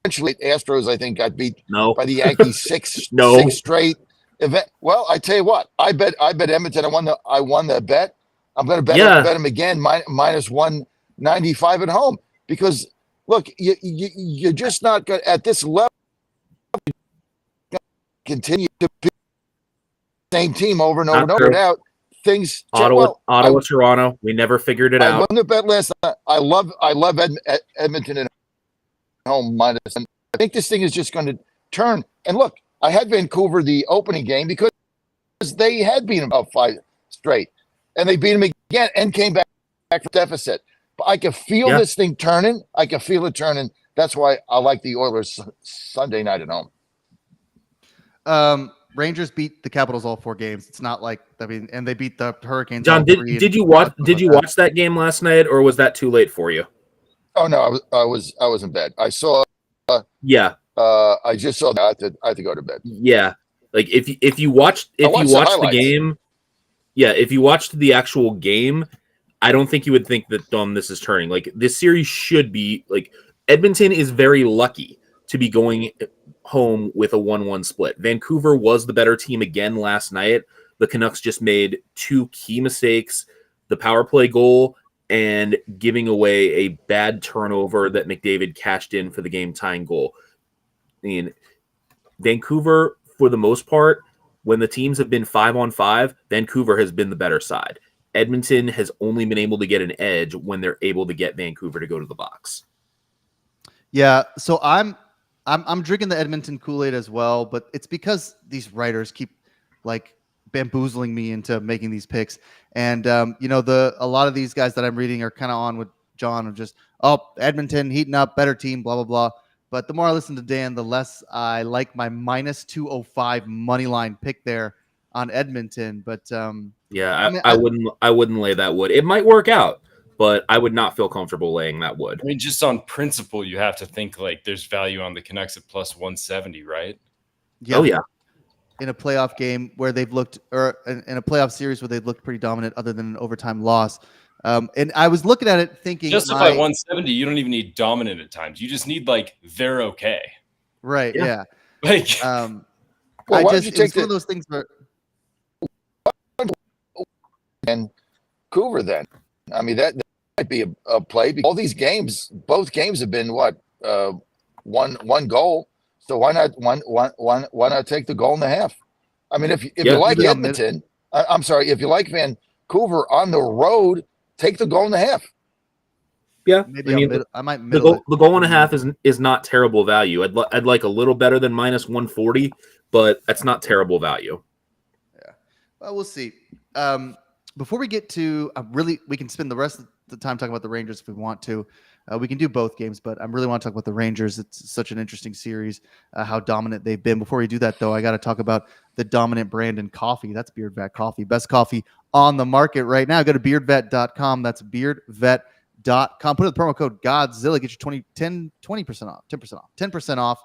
Eventually, Astros, I think, got beat by the Yankees six straight event. Well, I tell you what, I bet Edmonton. I won the bet. I'm going to bet them again minus 195 at home, because look, you're just not going at this level continue to be the same team over and over and over without things. Ottawa, Toronto. We never figured it out. I won the bet last night. I love Edmonton at home minus. And I think this thing is just going to turn. And look, I had Vancouver the opening game because they had beaten them up 5 straight, and they beat them again and came back for deficit. But I can feel this thing turning. I can feel it turning. That's why I like the Oilers Sunday night at home. Rangers beat the Capitals all 4 games. It's not like, I mean, and they beat the Hurricanes. John, did you watch that game last night, or was that too late for you? Oh no, I was in bed. I saw. I just saw that. I had to go to bed. Yeah, like if you watched the game, if you watched the actual game, I don't think you would think that this is turning. Like, this series should be like, Edmonton is very lucky to be going home with a 1-1 split. Vancouver was the better team again last night. The Canucks just made 2 key mistakes: the power play goal and giving away a bad turnover that McDavid cashed in for the game-tying goal. I mean, Vancouver, for the most part, when the teams have been 5-on-5, Vancouver has been the better side. Edmonton has only been able to get an edge when they're able to get Vancouver to go to the box. Yeah, so I'm drinking the Edmonton Kool-Aid as well, but it's because these writers keep like bamboozling me into making these picks. And a lot of these guys that I'm reading are kind of on with John of just, Edmonton heating up, better team, blah blah blah. But the more I listen to Dan, the less I like my minus 205 money line pick there on Edmonton. But I wouldn't lay that wood. It might work out, but I would not feel comfortable laying that wood. I mean, just on principle, you have to think like there's value on the Canucks at plus 170, right? Yeah. Oh yeah. In a playoff game where they've looked, or in a playoff series where they've looked pretty dominant, other than an overtime loss. And I was looking at it thinking, justify 170. You don't even need dominant at times. You just need like they're okay. Right. Yeah. Like, why don't you take one of those things where Vancouver then? I mean, that might be a play. All these games, both games have been one goal. So why not take the goal and a half? I mean, if you like Edmonton, I'm sorry, if you like Vancouver on the road, take the goal and a half. Yeah, maybe I might middle the goal and a half is not terrible value. I'd like a little better than minus 140, but that's not terrible value. Yeah, well, we'll see. Before we get to we can spend the rest of the time talking about the Rangers if we want to. We can do both games, but I really want to talk about the Rangers. It's such an interesting series, how dominant they've been. Before we do that, though, I got to talk about the dominant brand in coffee. That's Beard Vet Coffee. Best coffee on the market right now. Go to beardvet.com. That's beardvet.com. Put in the promo code Godzilla. Get you 10% off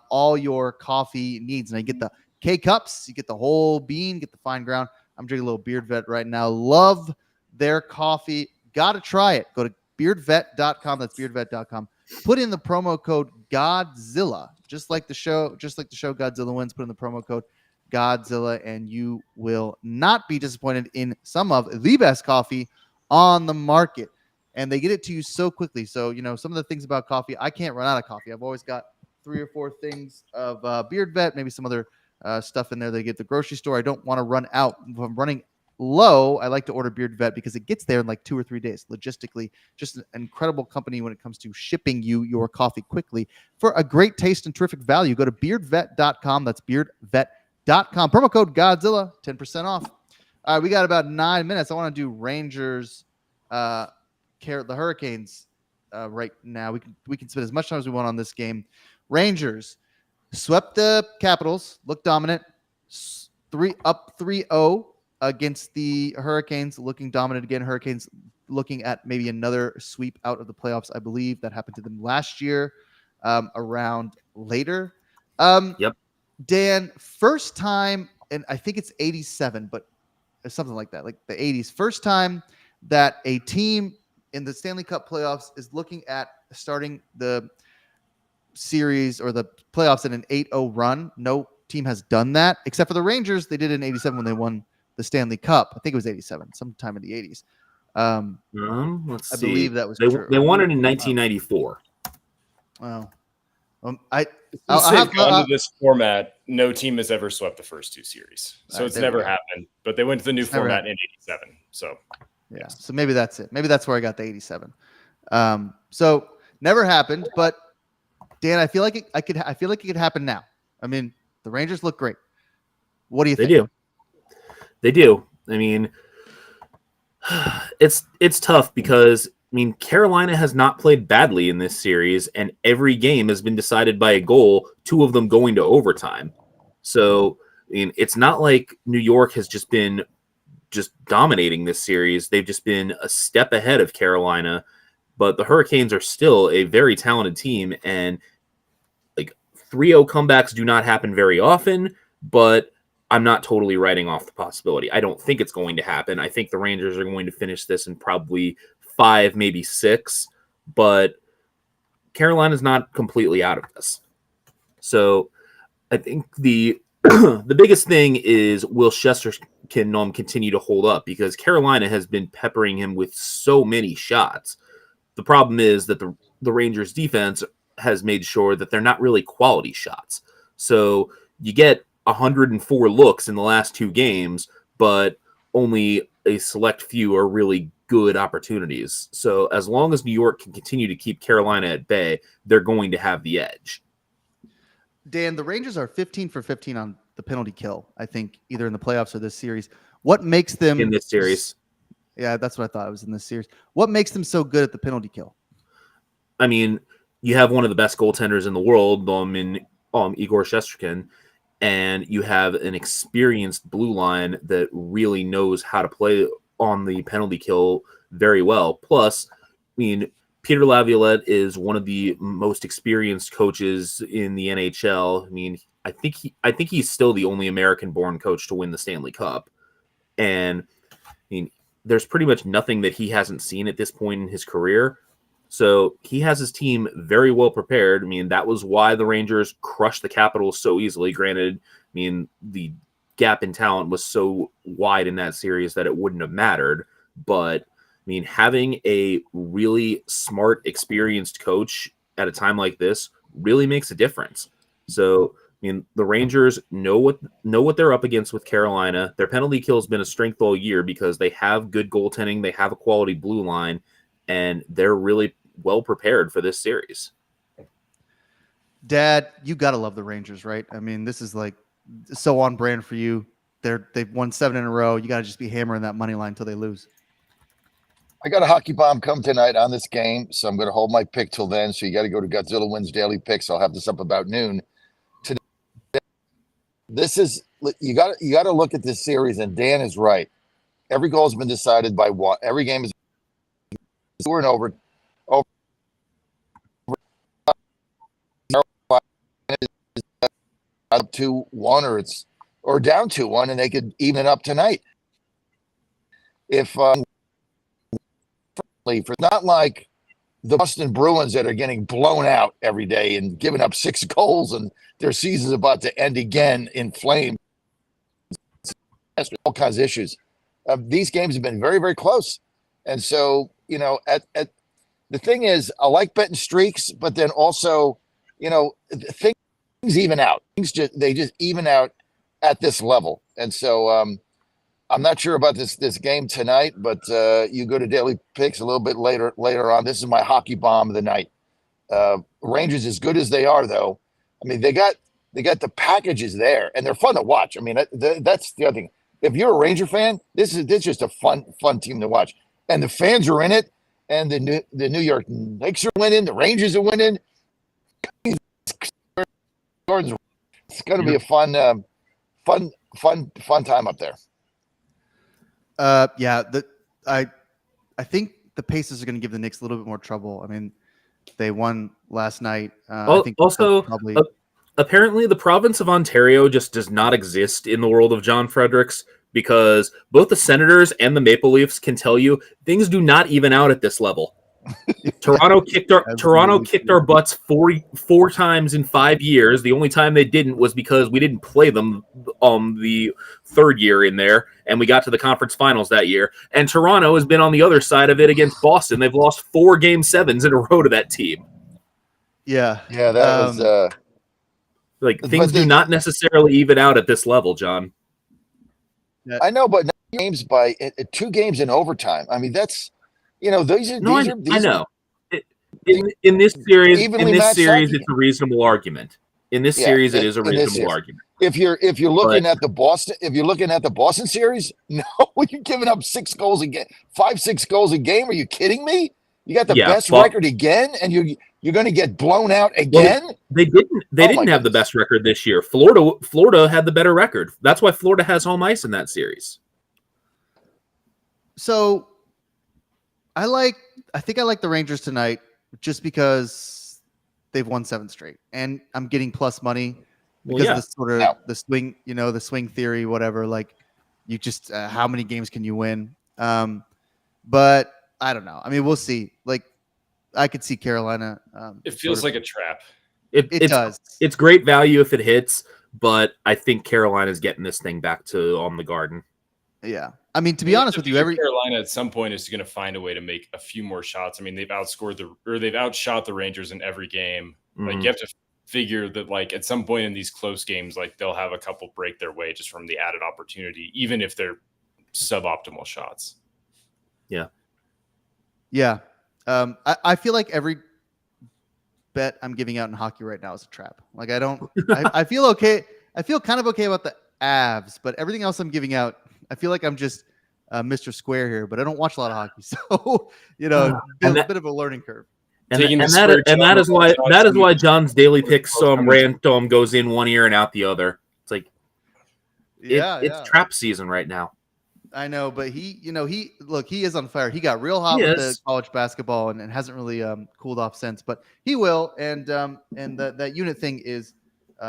all your coffee needs. And you get the K-Cups. You get the whole bean. Get the fine ground. I'm drinking a little Beard Vet right now. Love their coffee. Got to try it. Go to beardvet.com. That's beardvet.com. Put in the promo code Godzilla, just like the show Godzilla Wins. Put in the promo code Godzilla, and you will not be disappointed in some of the best coffee on the market. And they get it to you so quickly. So, some of the things about coffee, I can't run out of coffee. I've always got 3 or 4 things of Beard Vet, maybe some other stuff in there they get at the grocery store. I don't want to run out. If I'm running low, I like to order Beard Vet because it gets there in like 2 or 3 days. Logistically, just an incredible company when it comes to shipping you your coffee quickly for a great taste and terrific value. Go to beardvet.com. That's beardvet.com. Promo code Godzilla, 10% off. All right, we got about 9 minutes. I want to do Rangers, the Hurricanes right now. We can spend as much time as we want on this game. Rangers swept the Capitals, looked dominant, 3-0 against the Hurricanes, looking dominant again. Hurricanes looking at maybe another sweep out of the playoffs. I believe that happened to them last year, around later. Yep. Dan, first time, and I think it's 87, but something like that, like the 80s. First time that a team in the Stanley Cup playoffs is looking at starting the series or the playoffs in an 8-0 run. No team has done that except for the Rangers. They did it in 87 when they won the Stanley Cup. I think it was 87, sometime in the 80s. Let's see. I believe that was true. They won it in 1994. Wow. Since they've gone to this format, no team has ever swept the first two series. So it's never happened. But they went to the new format in 87. So yeah. So maybe that's it. Maybe that's where I got the 87. So never happened, but Dan, I feel like it could happen now. I mean, the Rangers look great. What do you think? They do. I mean, it's tough because Carolina has not played badly in this series, and every game has been decided by a goal, 2 of them going to overtime. So, it's not like New York has just been dominating this series. They've just been a step ahead of Carolina, but the Hurricanes are still a very talented team, and 3-0 comebacks do not happen very often, but I'm not totally writing off the possibility. I don't think it's going to happen. I think the Rangers are going to finish this in probably 5, maybe 6, but Carolina's not completely out of this. So I think the the biggest thing is, will Shesterkin continue to hold up, because Carolina has been peppering him with so many shots. The problem is that the Rangers defense has made sure that they're not really quality shots. So you get 104 looks in the last 2 games, but only a select few are really good opportunities. So as long as New York can continue to keep Carolina at bay, they're going to have the edge. Dan, the Rangers are 15 for 15 on the penalty kill, I think, either in the playoffs or this series. What makes them in this series? Yeah, that's what I thought. It was in this series. What makes them so good at the penalty kill? I mean, you have one of the best goaltenders in the world, in Igor Shesterkin, and you have an experienced blue line that really knows how to play on the penalty kill very well. Plus, Peter Laviolette is one of the most experienced coaches in the NHL. I think he's still the only American-born coach to win the Stanley Cup, and there's pretty much nothing that he hasn't seen at this point in his career. So he has his team very well prepared. That was why the Rangers crushed the Capitals so easily. Granted, the gap in talent was so wide in that series that it wouldn't have mattered. But, having a really smart, experienced coach at a time like this really makes a difference. So, the Rangers know what they're up against with Carolina. Their penalty kill has been a strength all year because they have good goaltending. They have a quality blue line, and they're really well prepared for this series. Dad, you gotta love the Rangers, right? This is so on brand for you. They've won 7 in a row. You gotta just be hammering that money line until they lose. I got a hockey bomb come tonight on this game, so I'm going to hold my pick till then. So you got to go to Godzilla Wins Daily Picks. I'll have this up about noon. Today, this is you got to look at this series, and Dan is right. Every goal has been decided by one. Every game is over and over. Up 2-1 or down 2-1, and they could even it up tonight. If it's not like the Boston Bruins that are getting blown out every day and giving up 6 goals, and their season's about to end again in flames. All kinds of issues. These games have been very, very close, and so the thing is, I like betting streaks, but then also, things even out. They just even out at this level, and so I'm not sure about this game tonight. But you go to Daily Picks a little bit later on. This is my hockey bomb of the night. Rangers, as good as they are, though, they got the packages there, and they're fun to watch. That's the other thing. if you're a Ranger fan, this is just a fun team to watch, and the fans are in it, and the New York Knicks are winning, the Rangers are winning. It's going to be a fun time up there. Yeah. I think the Pacers are going to give the Knicks a little bit more trouble. I mean, they won last night. I think also, probably. Apparently, the province of Ontario just does not exist in the world of John Fredericks, because both the Senators and the Maple Leafs can tell you things do not even out at this level. Toronto kicked our butts four times in 5 years. The only time they didn't was because we didn't play them the third year in there, and we got to the conference finals that year. And Toronto has been on the other side of it against Boston. They've lost 4 Game 7s in a row to that team. Yeah, that was things do not necessarily even out at this level, John. I know, but games by 2 games in overtime. I mean, that's these are. I know. In this series, it's a reasonable argument. In this series, it is a reasonable argument. If you're looking at the Boston series, no, you're giving up 6 goals a game, 5-6 goals a game. Are you kidding me? You got the best record again, and you're going to get blown out again. Well, they didn't have the best record this year. Florida had the better record. That's why Florida has home ice in that series. So, I think I like the Rangers tonight just because they've won 7 straight, and I'm getting plus money because of the sort of the swing, the swing theory, whatever. Like, you just how many games can you win? But I don't know. I mean, we'll see. Like, I could see Carolina. It feels like a trap. It does. It's great value if it hits, but I think Carolina's getting this thing back on the Garden. Yeah. I mean, to be honest with you, Carolina at some point is going to find a way to make a few more shots. I mean, they've outshot the Rangers in every game. Mm-hmm. Like, you have to figure that, like, at some point in these close games, like, they'll have a couple break their way just from the added opportunity, even if they're suboptimal shots. Yeah. Yeah. I feel like every bet I'm giving out in hockey right now is a trap. Like, I feel okay. I feel kind of okay about the Avs, but everything else I'm giving out, I feel like I'm just Mr. Square here, but I don't watch a lot of hockey. So, a bit of a learning curve. And that is why John's daily picks random goes in one ear and out the other. It's like, it's trap season right now. I know, but he is on fire. He got real hot with the college basketball and hasn't really cooled off since, but he will. And that unit thing is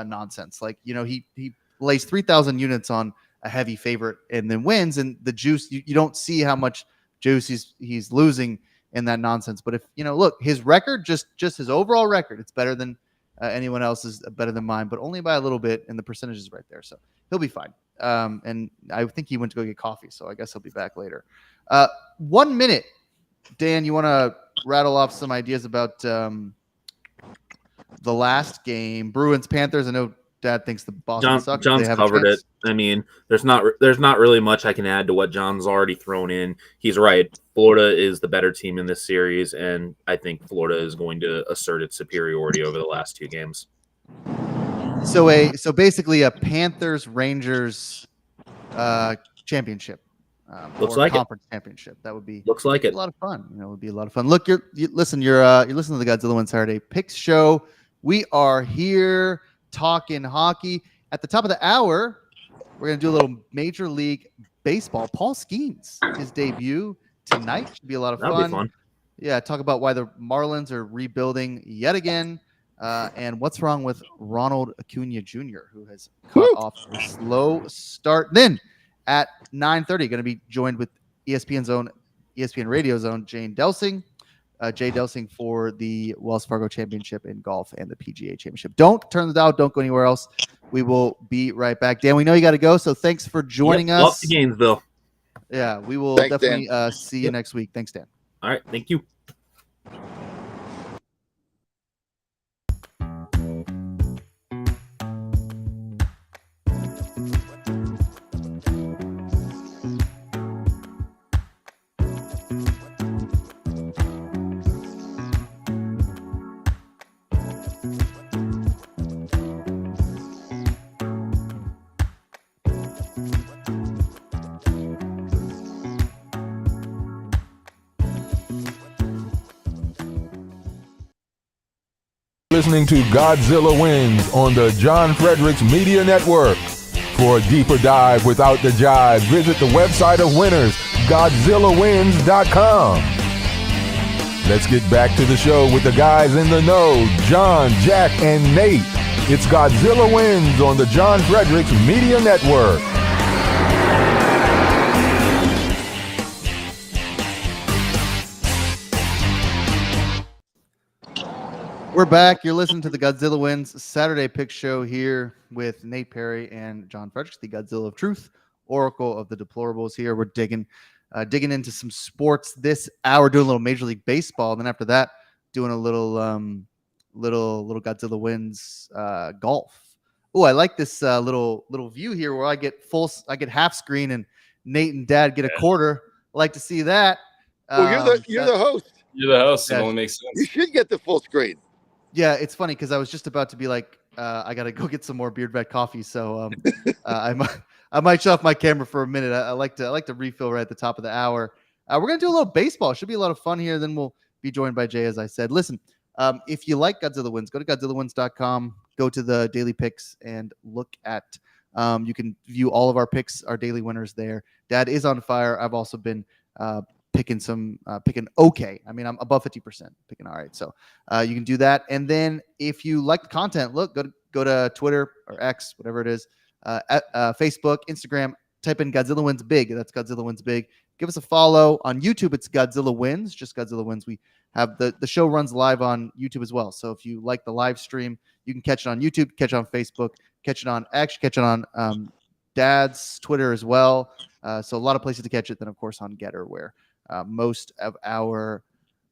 nonsense. Like, he lays 3,000 units on a heavy favorite and then wins, and the juice, you don't see how much juice he's losing in that nonsense. But if look, his record, just his overall record, it's better than anyone else's, better than mine, but only by a little bit, and the percentage is right there, so he'll be fine. And I think he went to go get coffee, so I guess he'll be back later. 1 minute, Dan, you want to rattle off some ideas about the last game, Bruins Panthers? I know Dad thinks the Boston sucks. John's covered it. I mean, there's not really much I can add to what John's already thrown in. He's right. Florida is the better team in this series, and I think Florida is going to assert its superiority over the last 2 games. So basically a Panthers Rangers championship. Looks like conference championship. That would be a lot of fun. It would be a lot of fun. Look, you're listening to the Godzilla Win Saturday Picks Show. We are here talking hockey. At the top of the hour, we're going to do a little Major League Baseball. Paul Skeens, his debut tonight. Should be a lot of That'll be fun. Yeah, talk about why the Marlins are rebuilding yet again, and what's wrong with Ronald Acuna Jr., who has caught off a slow start. Then at 9:30, going to be joined with ESPN Radio Zone, Jay Delsing for the Wells Fargo Championship in golf and the PGA Championship. Don't turn the dial. Don't go anywhere else. We will be right back. Dan, we know you got to go, so thanks for joining us. Off to Gainesville. Yeah, we will definitely see you next week. Thanks, Dan. All right, thank you. listening to Godzilla Wins on the John Fredericks Media Network. For a deeper dive without the jive, visit the website of winners, GodzillaWins.com. Let's get back to the show with the guys in the know, John, Jack, and Nate. It's Godzilla Wins on the John Fredericks Media Network. We're back. You're listening to the Godzilla Wins Saturday Pick Show here with Nate Perry and John Fredericks, the Godzilla of Truth, Oracle of the Deplorables. Here we're digging into some sports this hour, doing a little Major League Baseball, and then after that, doing a little Godzilla Wins golf. Oh, I like this little view here where I get half screen and Nate and Dad get a quarter. I like to see that. Well, you're the host. You're the host. Yeah. It only makes sense. You should get the full screen. Yeah, it's funny because I was just about to be like, I got to go get some more Beard Vet coffee. So I might shut off my camera for a minute. I like to refill right at the top of the hour. We're gonna do a little baseball. It should be a lot of fun here. Then we'll be joined by Jay, as I said. Listen, if you like Godzilla Wins, go to GodzillaWins.com. Go to the daily picks and look at. You can view all of our picks, our daily winners there. Dad is on fire. I've also been picking okay. I mean, I'm above 50%, picking all right. So you can do that. And then if you like the content, go to Twitter or X, whatever it is, Facebook, Instagram, type in Godzilla Wins Big. That's Godzilla Wins Big. Give us a follow on YouTube. It's Godzilla Wins, just Godzilla Wins. We have the show runs live on YouTube as well. So if you like the live stream, you can catch it on YouTube, catch it on Facebook, catch it on X, catch it on Dad's Twitter as well. So a lot of places to catch it. Then of course on Getter, where most of our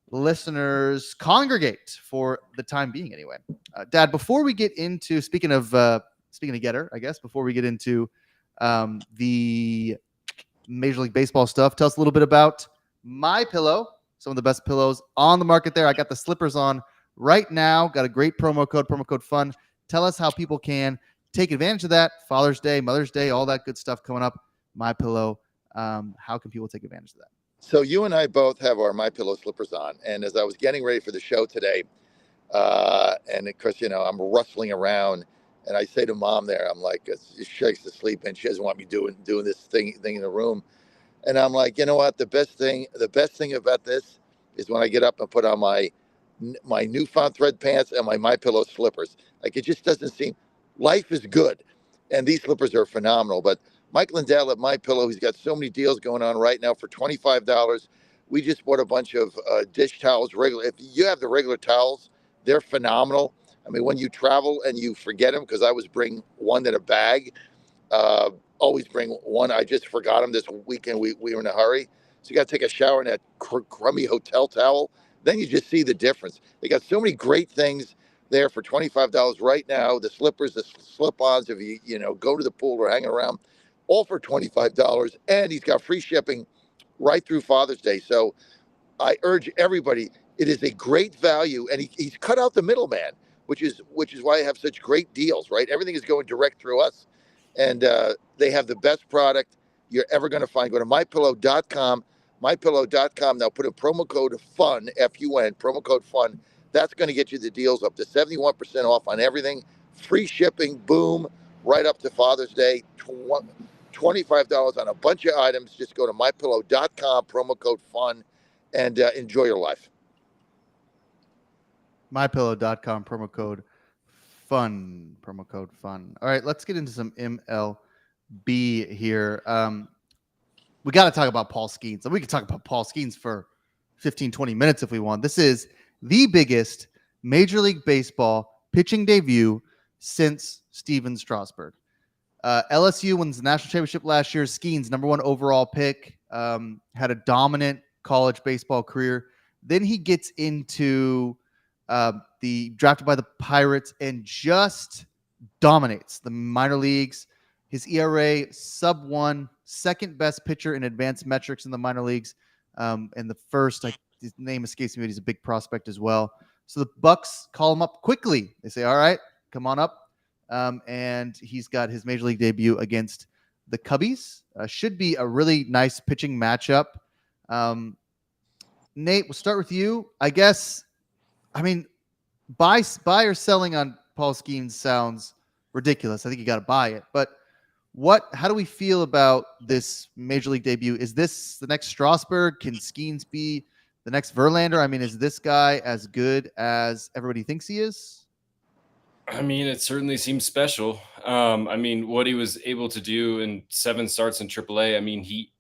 listeners congregate for the time being anyway. Dad, before we get into speaking of Getter, I guess before we get into the Major League Baseball stuff, tell us a little bit about My Pillow, some of the best pillows on the market there. I got the slippers on right now, got a great promo code FUN. Tell us how people can take advantage of that. Father's Day, Mother's Day, all that good stuff coming up. My Pillow, how can people take advantage of that? So you and I both have our My Pillow slippers on, and as I was getting ready for the show today, and of course, I'm rustling around, and I say to Mom there, I'm like, she shakes to sleep, and she doesn't want me doing this thing in the room, and I'm like, you know what? The best thing about this is when I get up and put on my newfound thread pants and my Pillow slippers. Like, it just doesn't seem. Life is good, and these slippers are phenomenal, but. Mike Lindell at My Pillow, he's got so many deals going on right now for $25. We just bought a bunch of dish towels. If you have the regular towels, they're phenomenal. I mean, when you travel and you forget them, because I always bring one in a bag, always bring one. I just forgot them this weekend. We were in a hurry. So you got to take a shower in that crummy hotel towel. Then you just see the difference. They got so many great things there for $25 right now. The slippers, the slip-ons, if you go to the pool or hang around, all for $25, and he's got free shipping right through Father's Day. So I urge everybody, it is a great value, and he's cut out the middleman, which is why I have such great deals, right? Everything is going direct through us, and they have the best product you're ever going to find. Go to mypillow.com, mypillow.com. Now put in promo code FUN, F-U-N, promo code FUN. That's going to get you the deals up to 71% off on everything. Free shipping, boom, right up to Father's Day. $25 on a bunch of items. Just go to mypillow.com, promo code FUN, and enjoy your life. Mypillow.com, promo code FUN. All right, let's get into some MLB here. We got to talk about Paul Skeens. We could talk about Paul Skeens for 15, 20 minutes if we want. This is the biggest Major League Baseball pitching debut since Steven Strasburg. LSU wins the national championship last year. Skeens, number 1 overall pick, had a dominant college baseball career. Then he gets into the drafted by the Pirates and just dominates the minor leagues. His ERA sub 1, second best pitcher in advanced metrics in the minor leagues. And the first, his name escapes me, but he's a big prospect as well. So the Bucks call him up quickly. They say, all right, come on up. And he's got his major league debut against the Cubbies. Should be a really nice pitching matchup. Nate, we'll start with you. I guess, I mean, buy or selling on Paul Skeens sounds ridiculous. I think you got to buy it. But how do we feel about this major league debut? Is this the next Strasburg? Can Skeens be the next Verlander? I mean, is this guy as good as everybody thinks he is? I mean, it certainly seems special. I mean, what he was able to do in 7 starts in AAA. I mean, he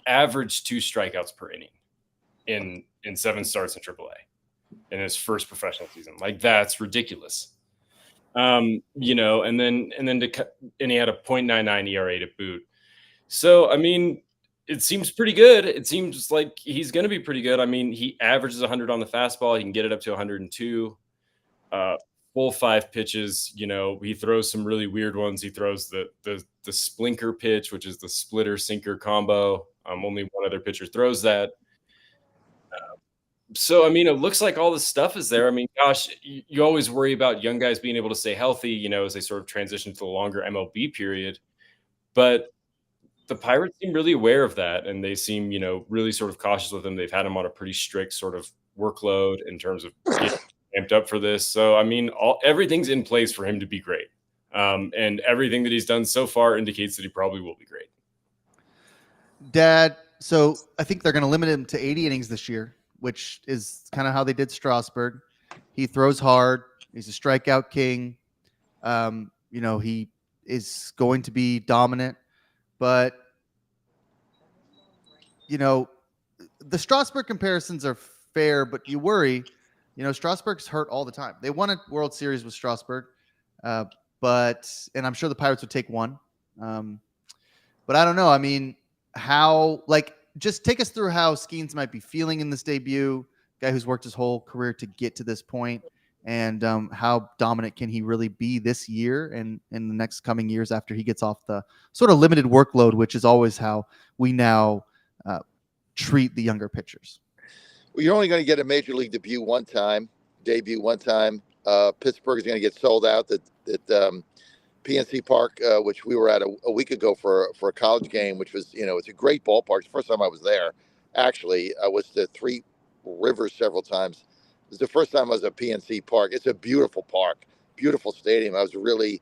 averaged 2 strikeouts per inning in 7 starts in AAA in his first professional season. Like, that's ridiculous. You know, and then he had a .99 ERA to boot. So, I mean, it seems pretty good. It seems like he's going to be pretty good. I mean, he averages 100 on the fastball. He can get it up to 102. Full 5 pitches. You know, he throws some really weird ones. He throws the splinker pitch, which is the splitter sinker combo. Only one other pitcher throws that. So, I mean, it looks like all the stuff is there. I mean, gosh, you always worry about young guys being able to stay healthy, you know, as they sort of transition to the longer MLB period. But the Pirates seem really aware of that, and they seem, you know, really sort of cautious with him. They've had him on a pretty strict sort of workload in terms of getting amped up for this. So, I mean, everything's in place for him to be great. And everything that he's done so far indicates that he probably will be great. Dad, so I think they're going to limit him to 80 innings this year, which is kind of how they did Strasburg. He throws hard. He's a strikeout king. You know, he is going to be dominant. But, you know, the Strasburg comparisons are fair, but you worry. You know, Strasburg's hurt all the time. They won a World Series with Strasburg, and I'm sure the Pirates would take one. But I don't know. I mean, just take us through how Skeens might be feeling in this debut, guy who's worked his whole career to get to this point, and how dominant can he really be this year and in the next coming years after he gets off the sort of limited workload, which is always how we now treat the younger pitchers. Well, you're only going to get a major league debut one time. Pittsburgh is going to get sold out at PNC Park, which we were at a week ago for a college game, which was, you know, it's a great ballpark. It's the first time I was there. Actually, I was to Three Rivers several times. It was the first time I was at PNC Park. It's a beautiful park, beautiful stadium. I was really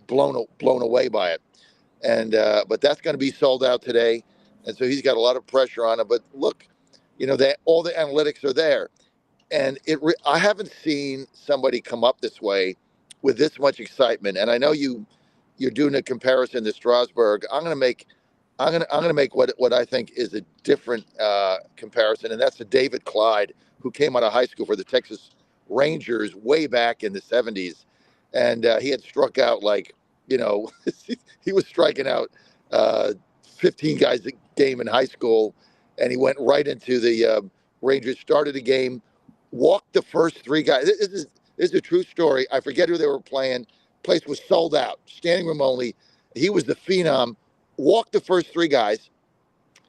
blown away by it. And but that's going to be sold out today, and so he's got a lot of pressure on him. But look, you know, all the analytics are there, and I haven't seen somebody come up this way with this much excitement. And I know you're doing a comparison to Strasburg. I'm going to make what I think is a different comparison, and that's to David Clyde, who came out of high school for the Texas Rangers way back in the 70s, and he had struck out like, you know, he was striking out 15 guys a game in high school, and he went right into the Rangers. Started the game, walked the first 3 guys. This is a true story. I forget who they were playing. Place was sold out, standing room only. He was the phenom. Walked the first 3 guys,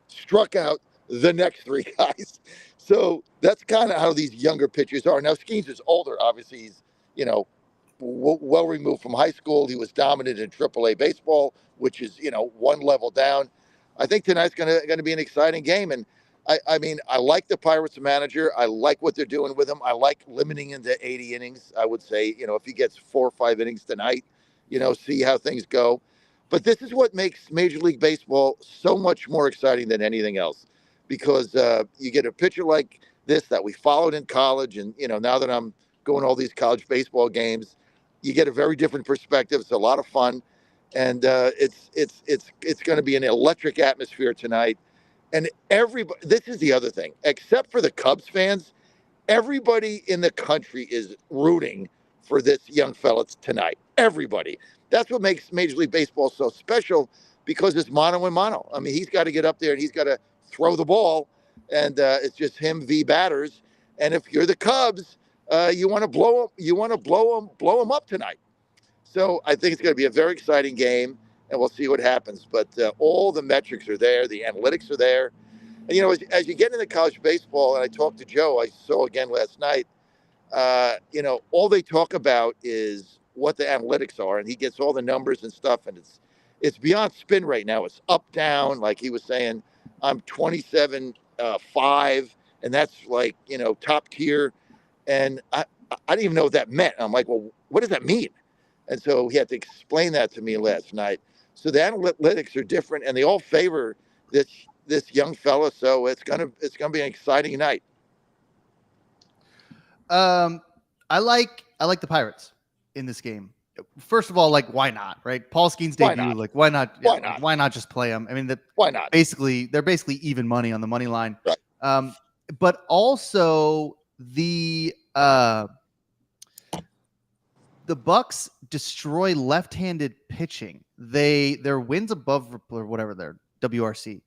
struck out the next 3 guys. So that's kind of how these younger pitchers are. Now, Skeens is older. Obviously, he's, you know, well removed from high school. He was dominant in AAA baseball, which is, you know, one level down. I think tonight's going to be an exciting game. And I mean, I like the Pirates manager. I like what they're doing with him. I like limiting into 80 innings. I would say, you know, if he gets 4 or 5 innings tonight, you know, see how things go. But this is what makes Major League Baseball so much more exciting than anything else, because you get a pitcher like this that we followed in college. And, you know, now that I'm going to all these college baseball games, you get a very different perspective. It's a lot of fun. And it's going to be an electric atmosphere tonight. And everybody, this is the other thing, except for the Cubs fans, everybody in the country is rooting for this young fella tonight. Everybody. That's what makes Major League Baseball so special, because it's mano a mano. I mean, he's got to get up there and he's got to throw the ball, and it's just him v batters. And if you're the Cubs, you want to blow them up tonight. So I think it's going to be a very exciting game, and we'll see what happens. But all the metrics are there. The analytics are there. And, you know, as you get into college baseball, and I talked to Joe, I saw again last night, you know, all they talk about is what the analytics are, and he gets all the numbers and stuff, and it's beyond spin right now. It's up, down, like he was saying, I'm 27-5, and that's like, you know, top tier. And I didn't even know what that meant. I'm like, well, what does that mean? And so he had to explain that to me last night. So the analytics are different, and they all favor this young fella. So it's gonna be an exciting night. I like the Pirates in this game. First of all, like, why not, right? Paul Skeens' Why debut, not? like, why not? Why Like, not? why not just play him? I mean, Why not? they're basically even money on the money line. Right. But also the Bucks destroy left-handed pitching. Their wins above or whatever their WRC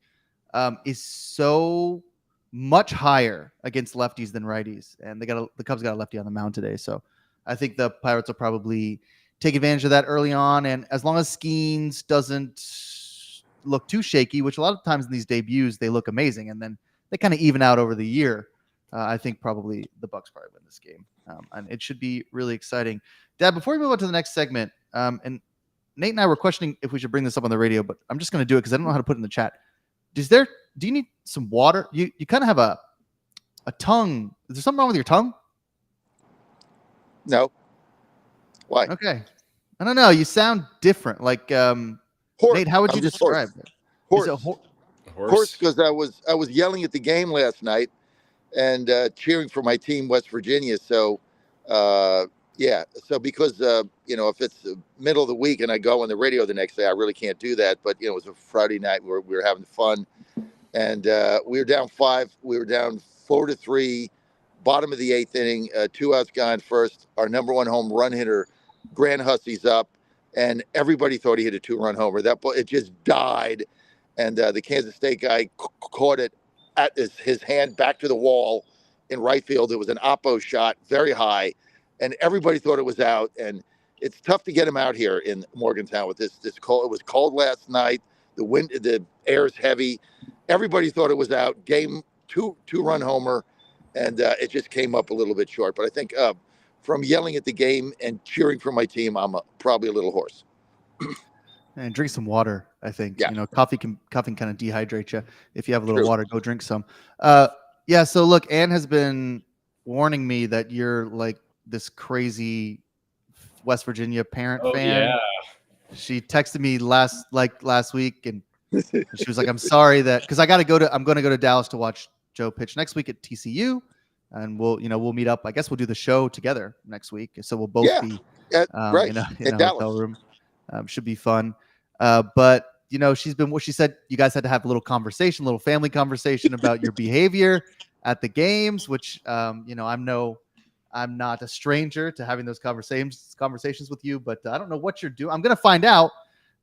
is so much higher against lefties than righties, and the Cubs got a lefty on the mound today. So I think the Pirates will probably take advantage of that early on, and as long as Skeens doesn't look too shaky, which a lot of times in these debuts they look amazing, and then they kind of even out over the year. I think probably the Bucks probably win this game, and it should be really exciting. Dad, before we move on to the next segment, and Nate and I were questioning if we should bring this up on the radio, but I'm just going to do it because I don't know how to put it in the chat. Do you need some water? You kind of have a tongue. Is there something wrong with your tongue? No. Why? Okay. I don't know. You sound different. Like Nate, how would you describe it? Horse, because I was yelling at the game last night and cheering for my team, West Virginia. So, yeah. So because if it's the middle of the week and I go on the radio the next day, I really can't do that. But it was a Friday night where we were having fun, and we were down 5. We were down 4-3, bottom of the 8th inning. 2 outs gone first. Our number 1 home run hitter, Grant Hussey's up, and everybody thought he hit a 2-run homer. That ball, it just died, and the Kansas State guy caught it at his hand back to the wall in right field. It was an oppo shot, very high, and everybody thought it was out. And it's tough to get him out here in Morgantown with this cold. It was cold last night. The air is heavy. Everybody thought it was out. Game 2-run homer, and it just came up a little bit short. But I think from yelling at the game and cheering for my team, I'm probably a little hoarse. And drink some water. I think coffee can kind of dehydrate you. If you have a little water, go drink some. Yeah. So look, Ann has been warning me that you're like this crazy West Virginia parent fan. Yeah. She texted me last week, and she was like, "I'm sorry that because I'm going to go to Dallas to watch Joe pitch next week at TCU, and we'll meet up. I guess we'll do the show together next week, so we'll both be right in a Dallas. hotel room. Should be fun. But she said you guys had to have a little family conversation about your behavior at the games, which I'm not a stranger to having those conversations with you, but I don't know what you're doing. I'm going to find out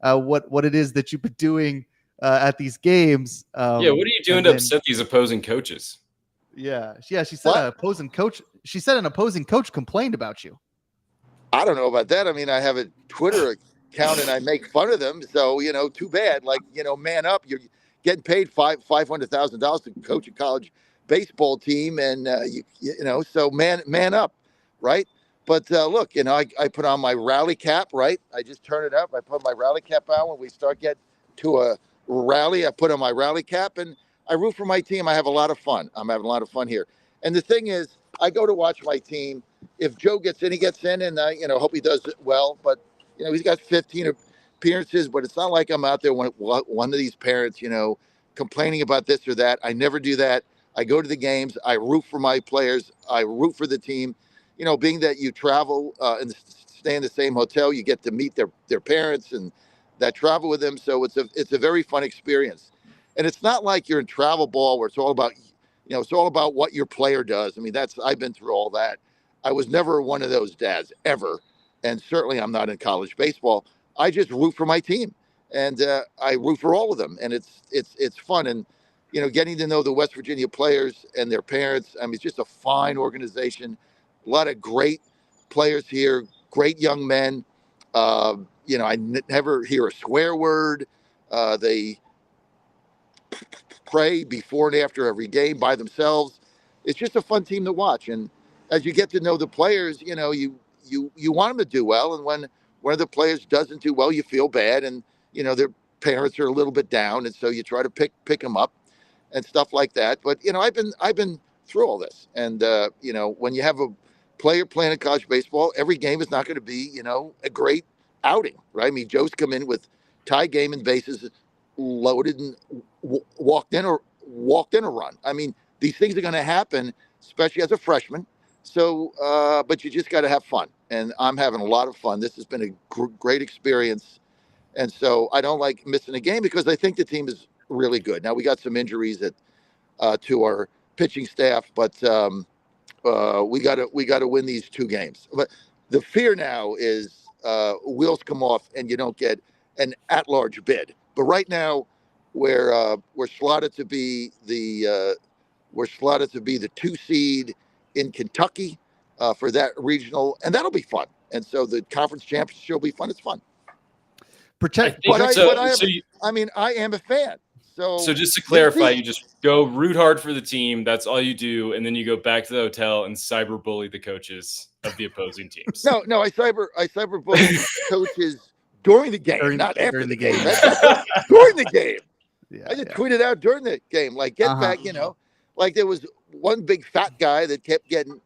what it is that you've been doing at these games. What are you doing to upset these opposing coaches? Yeah. She said an opposing coach complained about you. I don't know about that. I mean, I have a Twitter account and I make fun of them. So, too bad. Like, man up. You're getting paid $500,000 to coach a college baseball team, and so man up, right? But look, I put on my rally cap, right? I just turn it up. I put my rally cap on when we start getting to a rally. I put on my rally cap and I root for my team. I have a lot of fun. I'm having a lot of fun here. And the thing is, I go to watch my team. If Joe gets in, he gets in, and I hope he does well. But he's got 15 appearances, but it's not like I'm out there when one of these parents, complaining about this or that. I never do that. I go to the games. I root for my players. I root for the team. Being that you travel and stay in the same hotel, you get to meet their parents and that travel with them. So it's a very fun experience. And it's not like you're in travel ball where it's all about, it's all about what your player does. I mean, I've been through all that. I was never one of those dads ever. And certainly I'm not in college baseball. I just root for my team, and I root for all of them. And it's fun. And, getting to know the West Virginia players and their parents. I mean, it's just a fine organization. A lot of great players here, great young men. I never hear a swear word. They pray before and after every game by themselves. It's just a fun team to watch. And as you get to know the players, you want them to do well. And when one of the players doesn't do well, you feel bad. And, their parents are a little bit down. And so you try to pick them up and stuff like that. But, I've been through all this. And, when you have a player playing in college baseball, every game is not going to be, a great outing, right? I mean, Joe's come in with tie game and bases loaded and walked in a run. I mean, these things are going to happen, especially as a freshman. So, but you just got to have fun, and I'm having a lot of fun. This has been a great experience, and so I don't like missing a game because I think the team is really good. Now we got some injuries to our pitching staff, but we got to win these 2 games. But the fear now is wheels come off and you don't get an at-large bid. But right now, we're slotted to be the 2 seed in Kentucky for that regional, and that'll be fun. And so the conference championship will be fun. It's fun. I am a fan. So just to clarify, you just go root hard for the team. That's all you do, and then you go back to the hotel and cyberbully the coaches of the opposing teams. No, I cyberbully coaches during the game, not after the game. During the game. Yeah, I just tweeted out during the game, like get back, like there was one big fat guy that kept getting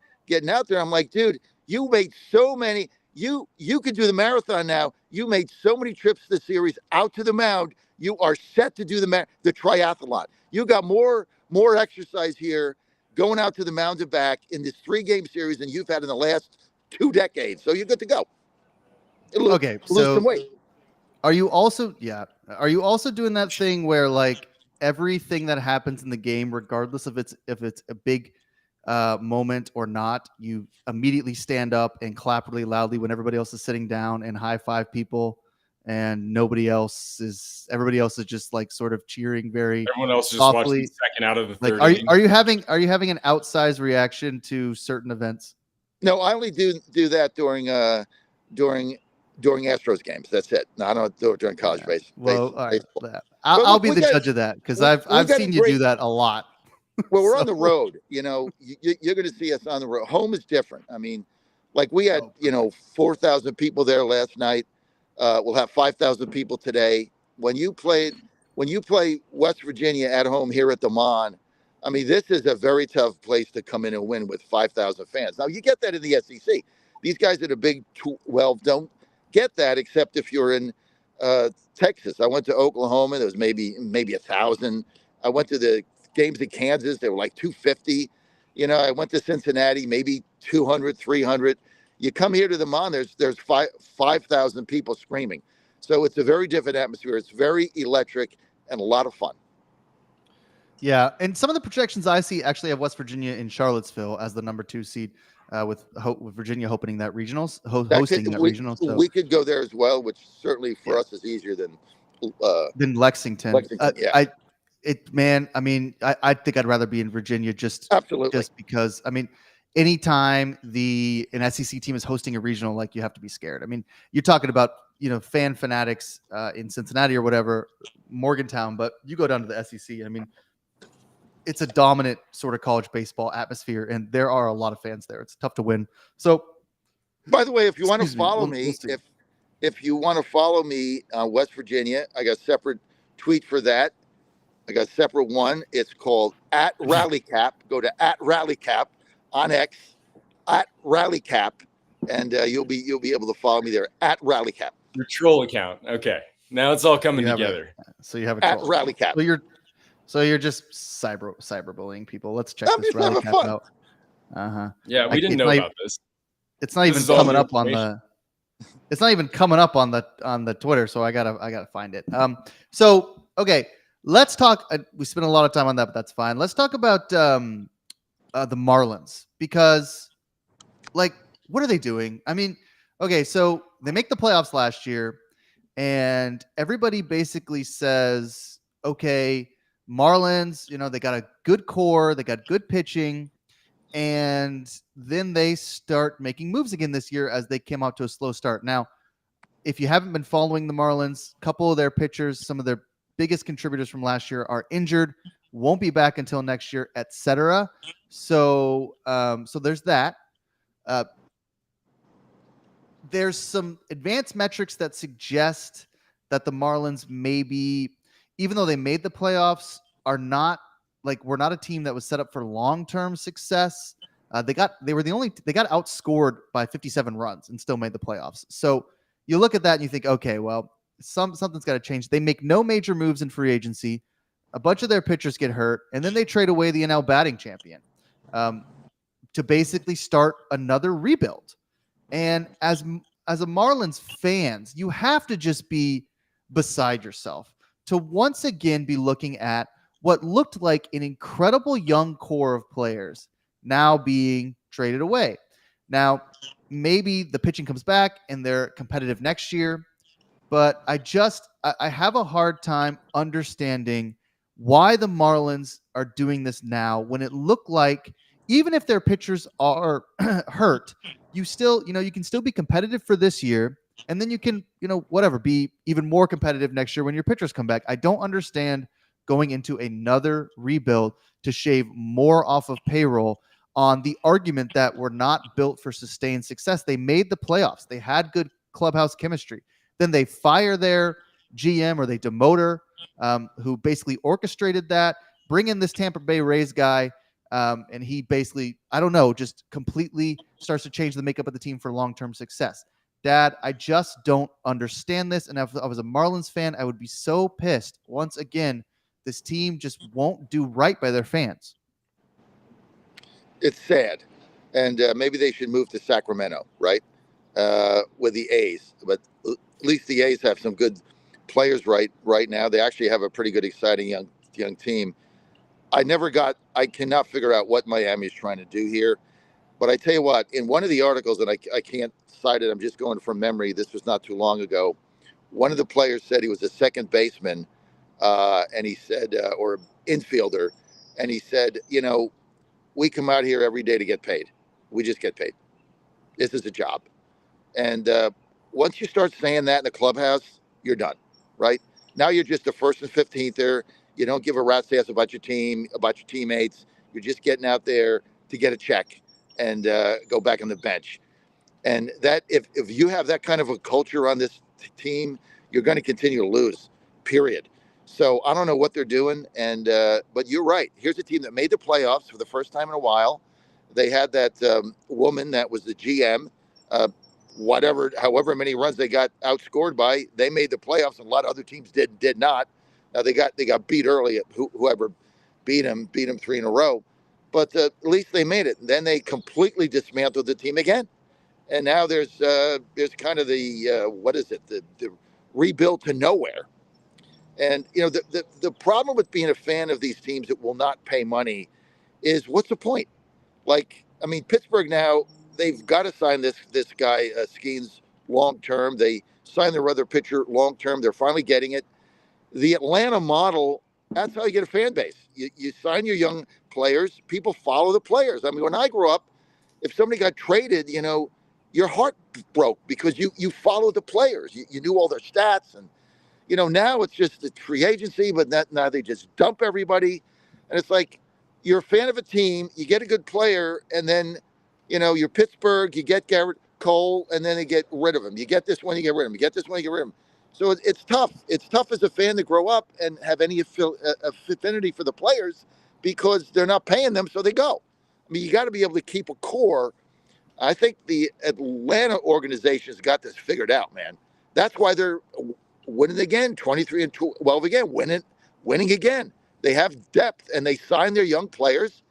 out there. I'm like, dude, you made so many. You could do the marathon now. You made so many trips to the series out to the mound. You are set to do the triathlon. You got more exercise here going out to the mound and back in this 3-game series than you've had in the last 2 decades. So you're good to go. Lose some weight. Are you also doing that thing where like everything that happens in the game, regardless of if it's a big moment or not, you immediately stand up and clap really loudly when everybody else is sitting down and high five people, and everybody else is just like sort of cheering very everyone else is just softly. Watching second out of the third. Like, are you having an outsized reaction to certain events? No, I only do that during Astros games. That's it. No, I don't do it during college baseball. Well, all right. I'll be the judge of that because I've seen you do that a lot. Well, we're on the road. You're going to see us on the road. Home is different. I mean, like we had 4,000 people there last night. We'll have 5,000 people today. When you play West Virginia at home here at the Mon, I mean, this is a very tough place to come in and win with 5,000 fans. Now, you get that in the SEC. These guys at a Big 12 don't get that except if you're in Texas. I went to Oklahoma. There was maybe 1,000. I went to the games in Kansas. They were like 250. I went to Cincinnati, maybe 200, 300. You come here to the Mon, there's 5,000 people screaming. So it's a very different atmosphere. It's very electric and a lot of fun. Yeah, and some of the projections I see actually have West Virginia in Charlottesville as the number 2 seed, with Virginia hoping that regionals, hosting that regional. So we could go there as well, which certainly for us is easier than Lexington. Yeah. I think I'd rather be in Virginia just because, I mean, anytime an SEC team is hosting a regional, like you have to be scared. I mean, you're talking about, fan fanatics in Cincinnati or whatever, Morgantown, but you go down to the SEC. I mean, it's a dominant sort of college baseball atmosphere, and there are a lot of fans there. It's tough to win. So, by the way, if you want to follow me, if you want to follow me on West Virginia, I got a separate tweet for that. I got a separate one. It's called @RallyCap. Go to @RallyCap on X, @RallyCap, and you'll be able to follow me there @RallyCap. Your troll account. Okay, now it's all coming together. So you have a troll. @RallyCap. So you're just cyberbullying people. Let's check this RallyCap out. Yeah, we didn't know about this. It's not even coming up on the. It's not even coming up on the Twitter. So I gotta find it. So okay. Let's talk. We spent a lot of time on that, but that's fine. Let's talk about the Marlins, because, like, what are they doing? I mean, okay, so they make the playoffs last year, and everybody basically says, okay, Marlins, they got a good core, they got good pitching, and then they start making moves again this year as they came out to a slow start. Now, if you haven't been following the Marlins, a couple of their pitchers, some of their biggest contributors from last year are injured, won't be back until next year, etc. So there's that. There's some advanced metrics that suggest that the Marlins maybe, even though they made the playoffs, are not, like, we're not a team that was set up for long-term success. They got outscored by 57 runs and still made the playoffs. So you look at that and you think, okay, well, something's got to change. They make no major moves in free agency. A bunch of their pitchers get hurt, and then they trade away the NL batting champion to basically start another rebuild. And as a Marlins fans, you have to just be beside yourself to once again be looking at what looked like an incredible young core of players now being traded away. Now, maybe the pitching comes back and they're competitive next year, but I have a hard time understanding why the Marlins are doing this now when it looked like even if their pitchers are hurt, you can still be competitive for this year, and then you can, be even more competitive next year when your pitchers come back. I don't understand going into another rebuild to shave more off of payroll on the argument that we're not built for sustained success. They made the playoffs. They had good clubhouse chemistry. Then they fire their GM or they demote her, who basically orchestrated that, bring in this Tampa Bay Rays guy, and he basically, I don't know, just completely starts to change the makeup of the team for long-term success. Dad, I just don't understand this. And if I was a Marlins fan, I would be so pissed. Once again, this team just won't do right by their fans. It's sad. And maybe they should move to Sacramento, right? With the A's. But at least the A's have some good players right now. They actually have a pretty good, exciting young team. I cannot figure out what Miami is trying to do here. But I tell you what, in one of the articles, and I can't cite it, I'm just going from memory, this was not too long ago, one of the players said he was a second baseman, and he said, or infielder, and he said, we come out here every day to get paid. We just get paid. This is a job. And once you start saying that in the clubhouse, you're done, right? Now you're just a first and 15th. You don't give a rat's ass about your team, about your teammates. You're just getting out there to get a check and go back on the bench. And that if you have that kind of a culture on this team, you're going to continue to lose, period. So I don't know what they're doing. And but you're right. Here's a team that made the playoffs for the first time in a while. They had that woman that was the GM. However many runs they got outscored by, they made the playoffs, and a lot of other teams did not. Now they got beat early. Whoever beat them 3 in a row, but at least they made it. And then they completely dismantled the team again, and now there's kind of the rebuild to nowhere. And the problem with being a fan of these teams that will not pay money is, what's the point? Pittsburgh now, they've got to sign this guy Skeens long term. They signed their other pitcher long term. They're finally getting it. The Atlanta model, that's how you get a fan base. You sign your young players. People follow the players. When I grew up, if somebody got traded, your heart broke because you followed the players. You knew all their stats. And, now it's just the free agency, but now they just dump everybody. And it's like, you're a fan of a team, you get a good player, and then, you're Pittsburgh, you get Garrett Cole, and then they get rid of him. You get this one, you get rid of him. You get this one, you get rid of him. So it's tough. It's tough as a fan to grow up and have any affinity for the players because they're not paying them, so they go. You got to be able to keep a core. I think the Atlanta organization's got this figured out, man. That's why they're winning again, 23-12 again, winning again. They have depth, and they sign their young players,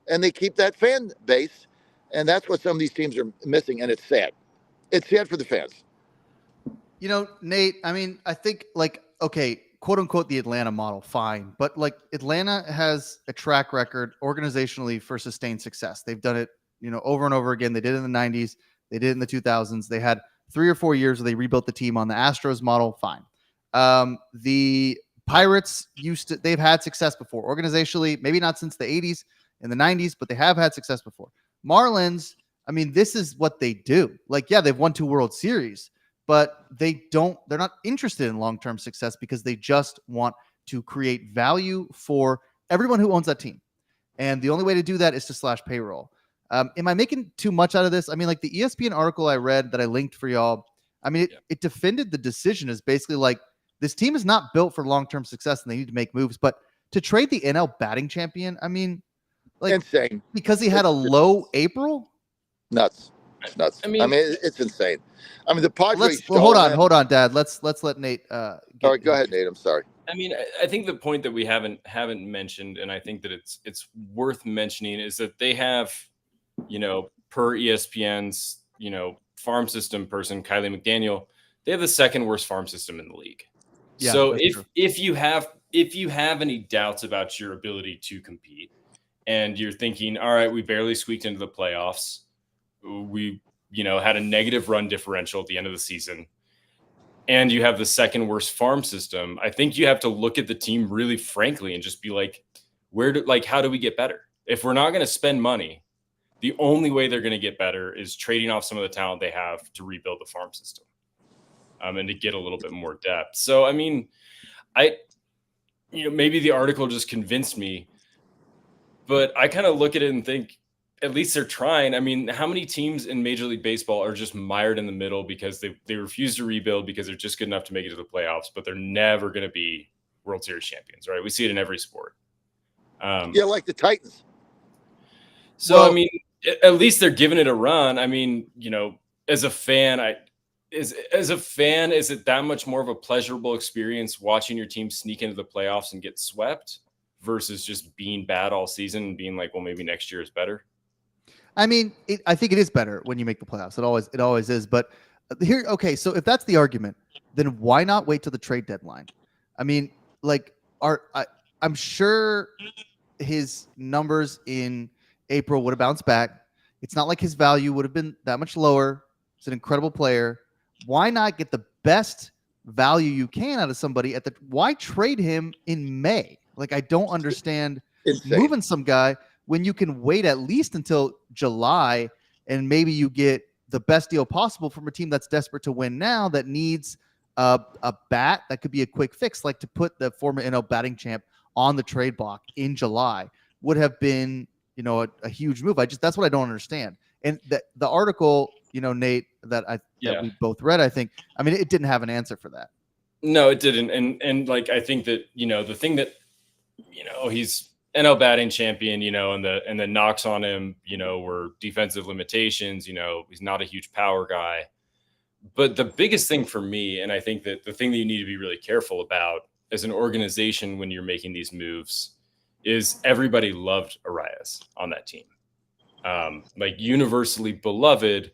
and they keep that fan base, and that's what some of these teams are missing, and it's sad. It's sad for the fans. Nate, I think, okay, quote unquote, the Atlanta model, fine. But Atlanta has a track record organizationally for sustained success. They've done it, over and over again. They did it in the 90s. They did it in the 2000s. They had 3 or 4 years where they rebuilt the team on the Astros model. Fine. The Pirates they've had success before organizationally, maybe not since the 80s and the 90s, but they have had success before. Marlins, this is what they do. They've won 2 World Series, but they're not interested in long-term success because they just want to create value for everyone who owns that team. And the only way to do that is to slash payroll. Am I making too much out of this? The ESPN article I read that I linked for y'all, it defended the decision as basically this team is not built for long-term success and they need to make moves. But to trade the NL batting champion, Like insane. because he had a low April. Nuts. It's nuts. I I mean- mean, it's insane. I mean, the Padres. Hold him. on, Dad. Let's let Nate. All right, go ahead, Nate. I'm sorry. I mean, I think the point that we haven't mentioned, and I think that it's worth mentioning, is that they have, per ESPN's, farm system person, Kylie McDaniel, they have the second worst farm system in the league. Yeah, so that's true. if you have any doubts about your ability to compete, and you're thinking, all right, we barely squeaked into the playoffs, we had a negative run differential at the end of the season, and you have the second worst farm system, I think you have to look at the team really frankly and just be like, how do we get better? If we're not going to spend money, the only way they're going to get better is trading off some of the talent they have to rebuild the farm system, and to get a little bit more depth. So, I mean, maybe the article just convinced me, but I kind of look at it and think, at least they're trying. I mean, how many teams in Major League Baseball are just mired in the middle because they refuse to rebuild because they're just good enough to make it to the playoffs, but they're never going to be World Series champions, right? We see it in every sport. Like the Titans. So, I mean, at least they're giving it a run. I mean, as a fan, is it that much more of a pleasurable experience watching your team sneak into the playoffs and get swept versus just being bad all season and being like, well, maybe next year is better? I mean, I think it is better when you make the playoffs. It always is. But here, okay, so if that's the argument, then why not wait till the trade deadline? I mean, I'm sure his numbers in April would have bounced back. It's not like his value would have been that much lower. He's an incredible player. Why not get the best value you can out of somebody why trade him in May? Like, I don't understand moving some guy when you can wait at least until July and maybe you get the best deal possible from a team that's desperate to win now, that needs a bat that could be a quick fix, like to put the former NL batting champ on the trade block in July would have been, a huge move. That's what I don't understand. And the article, Nate, that we both read, I think, I mean, it didn't have an answer for that. No, it didn't. And like, I think that, the thing that, he's NL batting champion, and the knocks on him, were defensive limitations, he's not a huge power guy. But the biggest thing for me, and I think that the thing that you need to be really careful about as an organization when you're making these moves, is everybody loved Arias on that team. Like, universally beloved.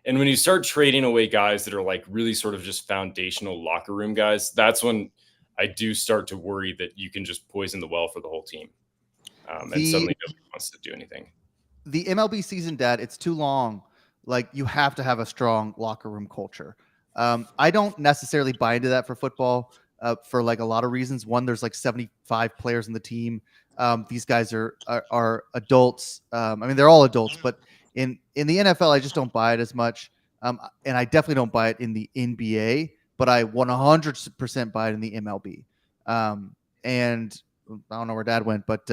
And when you start trading away guys that are like really sort of just foundational locker room guys, that's when I do start to worry that you can just poison the well for the whole team. And suddenly nobody wants to do anything. The MLB season, Dad, it's too long. Like, you have to have a strong locker room culture. I don't necessarily buy into that for football for like a lot of reasons. One, there's like 75 players in the team. These guys are adults. I mean, they're all adults, but in the NFL, I just don't buy it as much. And I definitely don't buy it in the NBA, but I 100% buy it in the MLB. And I don't know where Dad went, but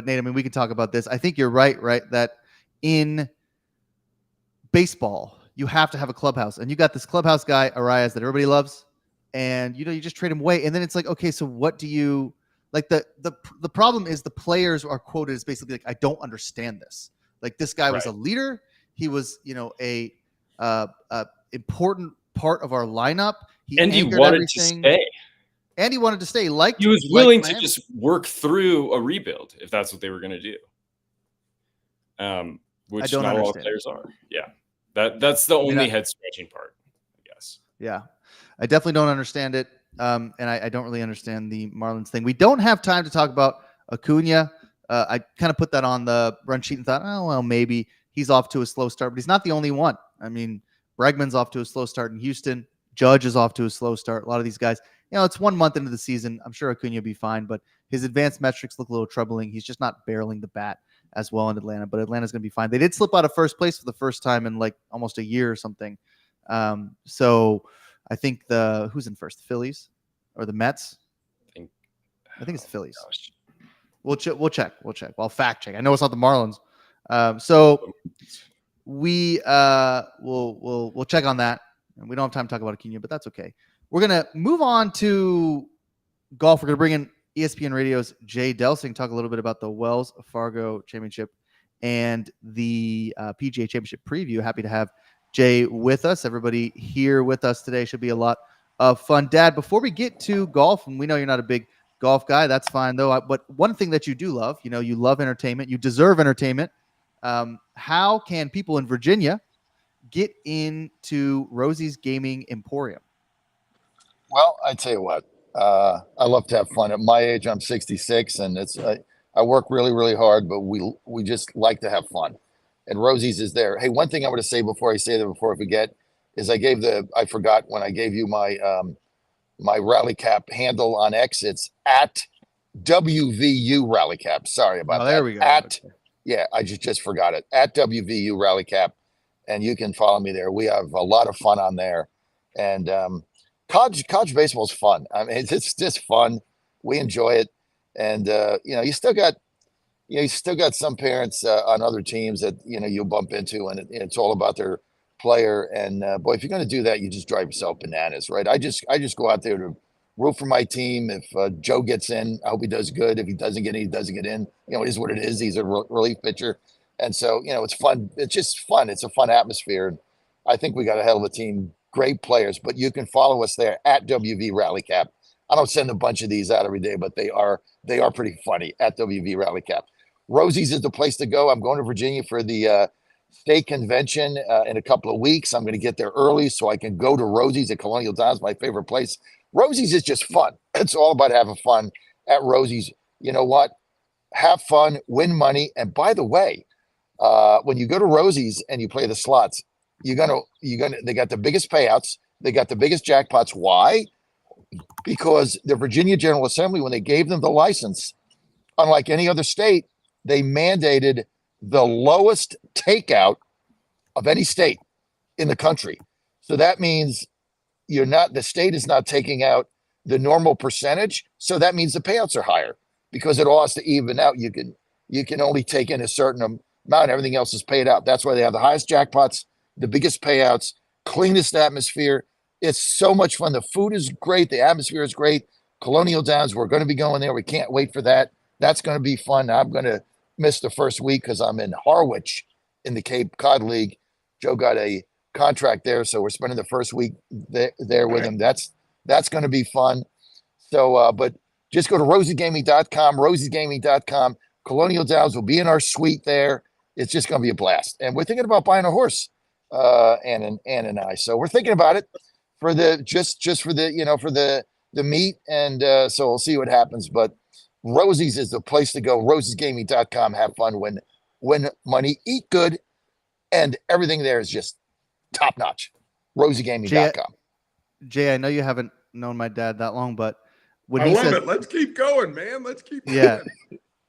Nate, I mean, we can talk about this. I think you're right, that in baseball, you have to have a clubhouse, and you got this clubhouse guy, Arias, that everybody loves, and you just trade him away. And then it's like, okay, so what do you like? The problem is the players are quoted as basically like, I don't understand this. Like, this guy was a leader. He was, a important part of our lineup. He wanted to stay. And he wanted to stay. He was willing to just work through a rebuild if that's what they were going to do. Which not all players are. Yeah. That's the only head scratching part, I guess. Yeah. I definitely don't understand it. And I don't really understand the Marlins thing. We don't have time to talk about Acuna. I kind of put that on the run sheet and thought, oh, well, maybe he's off to a slow start, but he's not the only one. I mean, Bregman's off to a slow start in Houston. Judge is off to a slow start. A lot of these guys, it's 1 month into the season. I'm sure Acuna will be fine, but his advanced metrics look a little troubling. He's just not barreling the bat as well in Atlanta, but Atlanta's going to be fine. They did slip out of first place for the first time in like almost a year or something. So I think who's in first, the Phillies or the Mets? I think it's the Phillies. Gosh. We'll check. Well, fact check. I know it's not the Marlins. So we we'll check on that. And we don't have time to talk about Acuna, but that's okay. We're gonna move on to golf. We're gonna bring in ESPN Radio's Jay Delsing talk a little bit about the Wells Fargo Championship and the PGA Championship preview. Happy to have Jay with us. Everybody here with us today should be a lot of fun. Dad, before we get to golf, and we know you're not a big golf guy, that's fine though. But one thing that you do love, you love entertainment. You deserve entertainment. How can people in Virginia get into Rosie's Gaming Emporium? Well, I tell you what, I love to have fun. At my age, I'm 66, and I work really, really hard, but we just like to have fun. And Rosie's is there. Hey, one thing I want to say before I forget, is I forgot when I gave you my my Rally Cap handle on X. It's at WVU Rally Cap. Sorry about that. There we go. I just forgot it. At WVU Rally Cap, and you can follow me there. We have a lot of fun on there, and college baseball is fun. I mean, it's just fun. We enjoy it, and you still got some parents on other teams that you'll bump into, and it's all about their player. And boy, if you're going to do that, you just drive yourself bananas, right? I just go out there to root for my team. If Joe gets in, I hope he does good. If he doesn't get in, he doesn't get in. It is what it is. He's a relief pitcher, and so it's fun. It's just fun. It's a fun atmosphere, and I think we got a hell of a team. Great players, but you can follow us there at WV Rally Cap. I don't send a bunch of these out every day, but they are pretty funny at WV Rally Cap. Rosie's is the place to go. I'm going to Virginia for the state convention in a couple of weeks. I'm going to get there early so I can go to Rosie's at Colonial Downs, my favorite place. Rosie's is just fun. It's all about having fun at Rosie's. You know what? Have fun, win money. And by the way, when you go to Rosie's and you play the slots, they got the biggest payouts. They got the biggest jackpots. Why? Because the Virginia General Assembly, when they gave them the license, unlike any other state, they mandated the lowest takeout of any state in the country. So that means the state is not taking out the normal percentage. So that means the payouts are higher because it all has to even out. You can only take in a certain amount. Everything else is paid out. That's why they have the highest jackpots, the biggest payouts, cleanest atmosphere. It's so much fun. The food is great. The atmosphere is great. Colonial Downs, we're going to be going there. We can't wait for that. That's going to be fun. I'm going to miss the first week because I'm in Harwich in the Cape Cod League. Joe got a contract there, so we're spending the first week there with him. That's going to be fun. So, but just go to rosiegaming.com, Colonial Downs will be in our suite there. It's just going to be a blast. And we're thinking about buying a horse, Ann and I. So we're thinking about it for the for the meet. And so we'll see what happens. But Rosie's is the place to go. rosiegaming.com. Have fun, win money, eat good, and everything there is just top notch. rosiegaming.com. Jay, I know you haven't known my dad that long, but when I he love says, it. Let's keep going, man. Let's keep going. Yeah.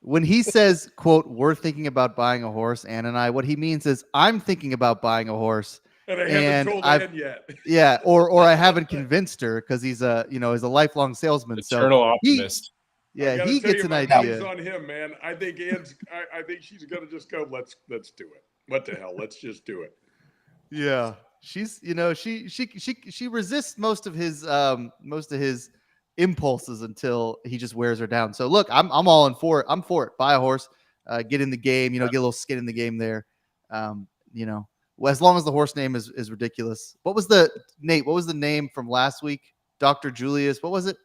When he says, quote, we're thinking about buying a horse, Ann and I, what he means is I'm thinking about buying a horse. And I haven't told Ann yet. Yeah, or I haven't convinced her because he's a lifelong salesman. Eternal optimist. He gets an money's idea. on him, man. I think I think she's gonna just go. Let's do it. What the hell? Let's just do it. Yeah, she's she resists most of his impulses until he just wears her down. So look, I'm all in for it. I'm for it. Buy a horse, get in the game. Get a little skin in the game there. As long as the horse name is ridiculous. What was the name from last week? Dr. Julius. What was it?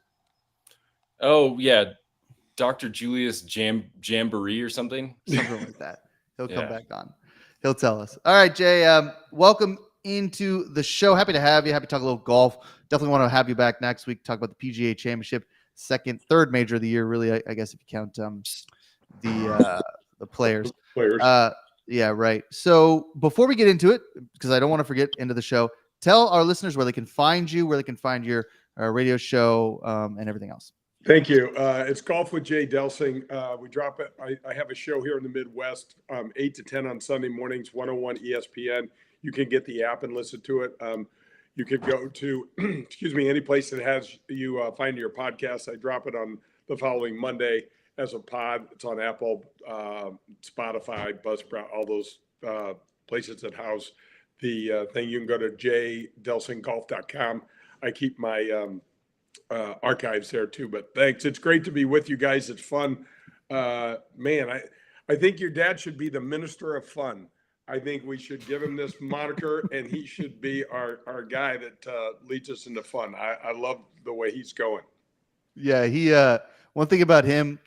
Oh yeah, Dr. Julius Jamboree or something. Something like that. He'll come back on. He'll tell us. All right, Jay. Welcome into the show. Happy to have you. Happy to talk a little golf. Definitely want to have you back next week. Talk about the PGA Championship, third major of the year. Really, I guess if you count the players. Yeah, right. So before we get into it, because I don't want to forget into the show, tell our listeners where they can find you, where they can find your radio show, and everything else. Thank you. It's Golf with Jay Delsing. We drop it. I have a show here in the Midwest, 8 to 10 on Sunday mornings, 101 ESPN. You can get the app and listen to it. You could go to, any place that has you find your podcast. I drop it on the following Monday as a pod. It's on Apple, Spotify, Buzzsprout, all those places that house the thing. You can go to jdelsinggolf.com. I keep my archives there too. But thanks. It's great to be with you guys. It's fun. Man, I think your dad should be the minister of fun. I think we should give him this moniker, and he should be our guy that leads us into fun. I love the way he's going. Yeah, he one thing about him,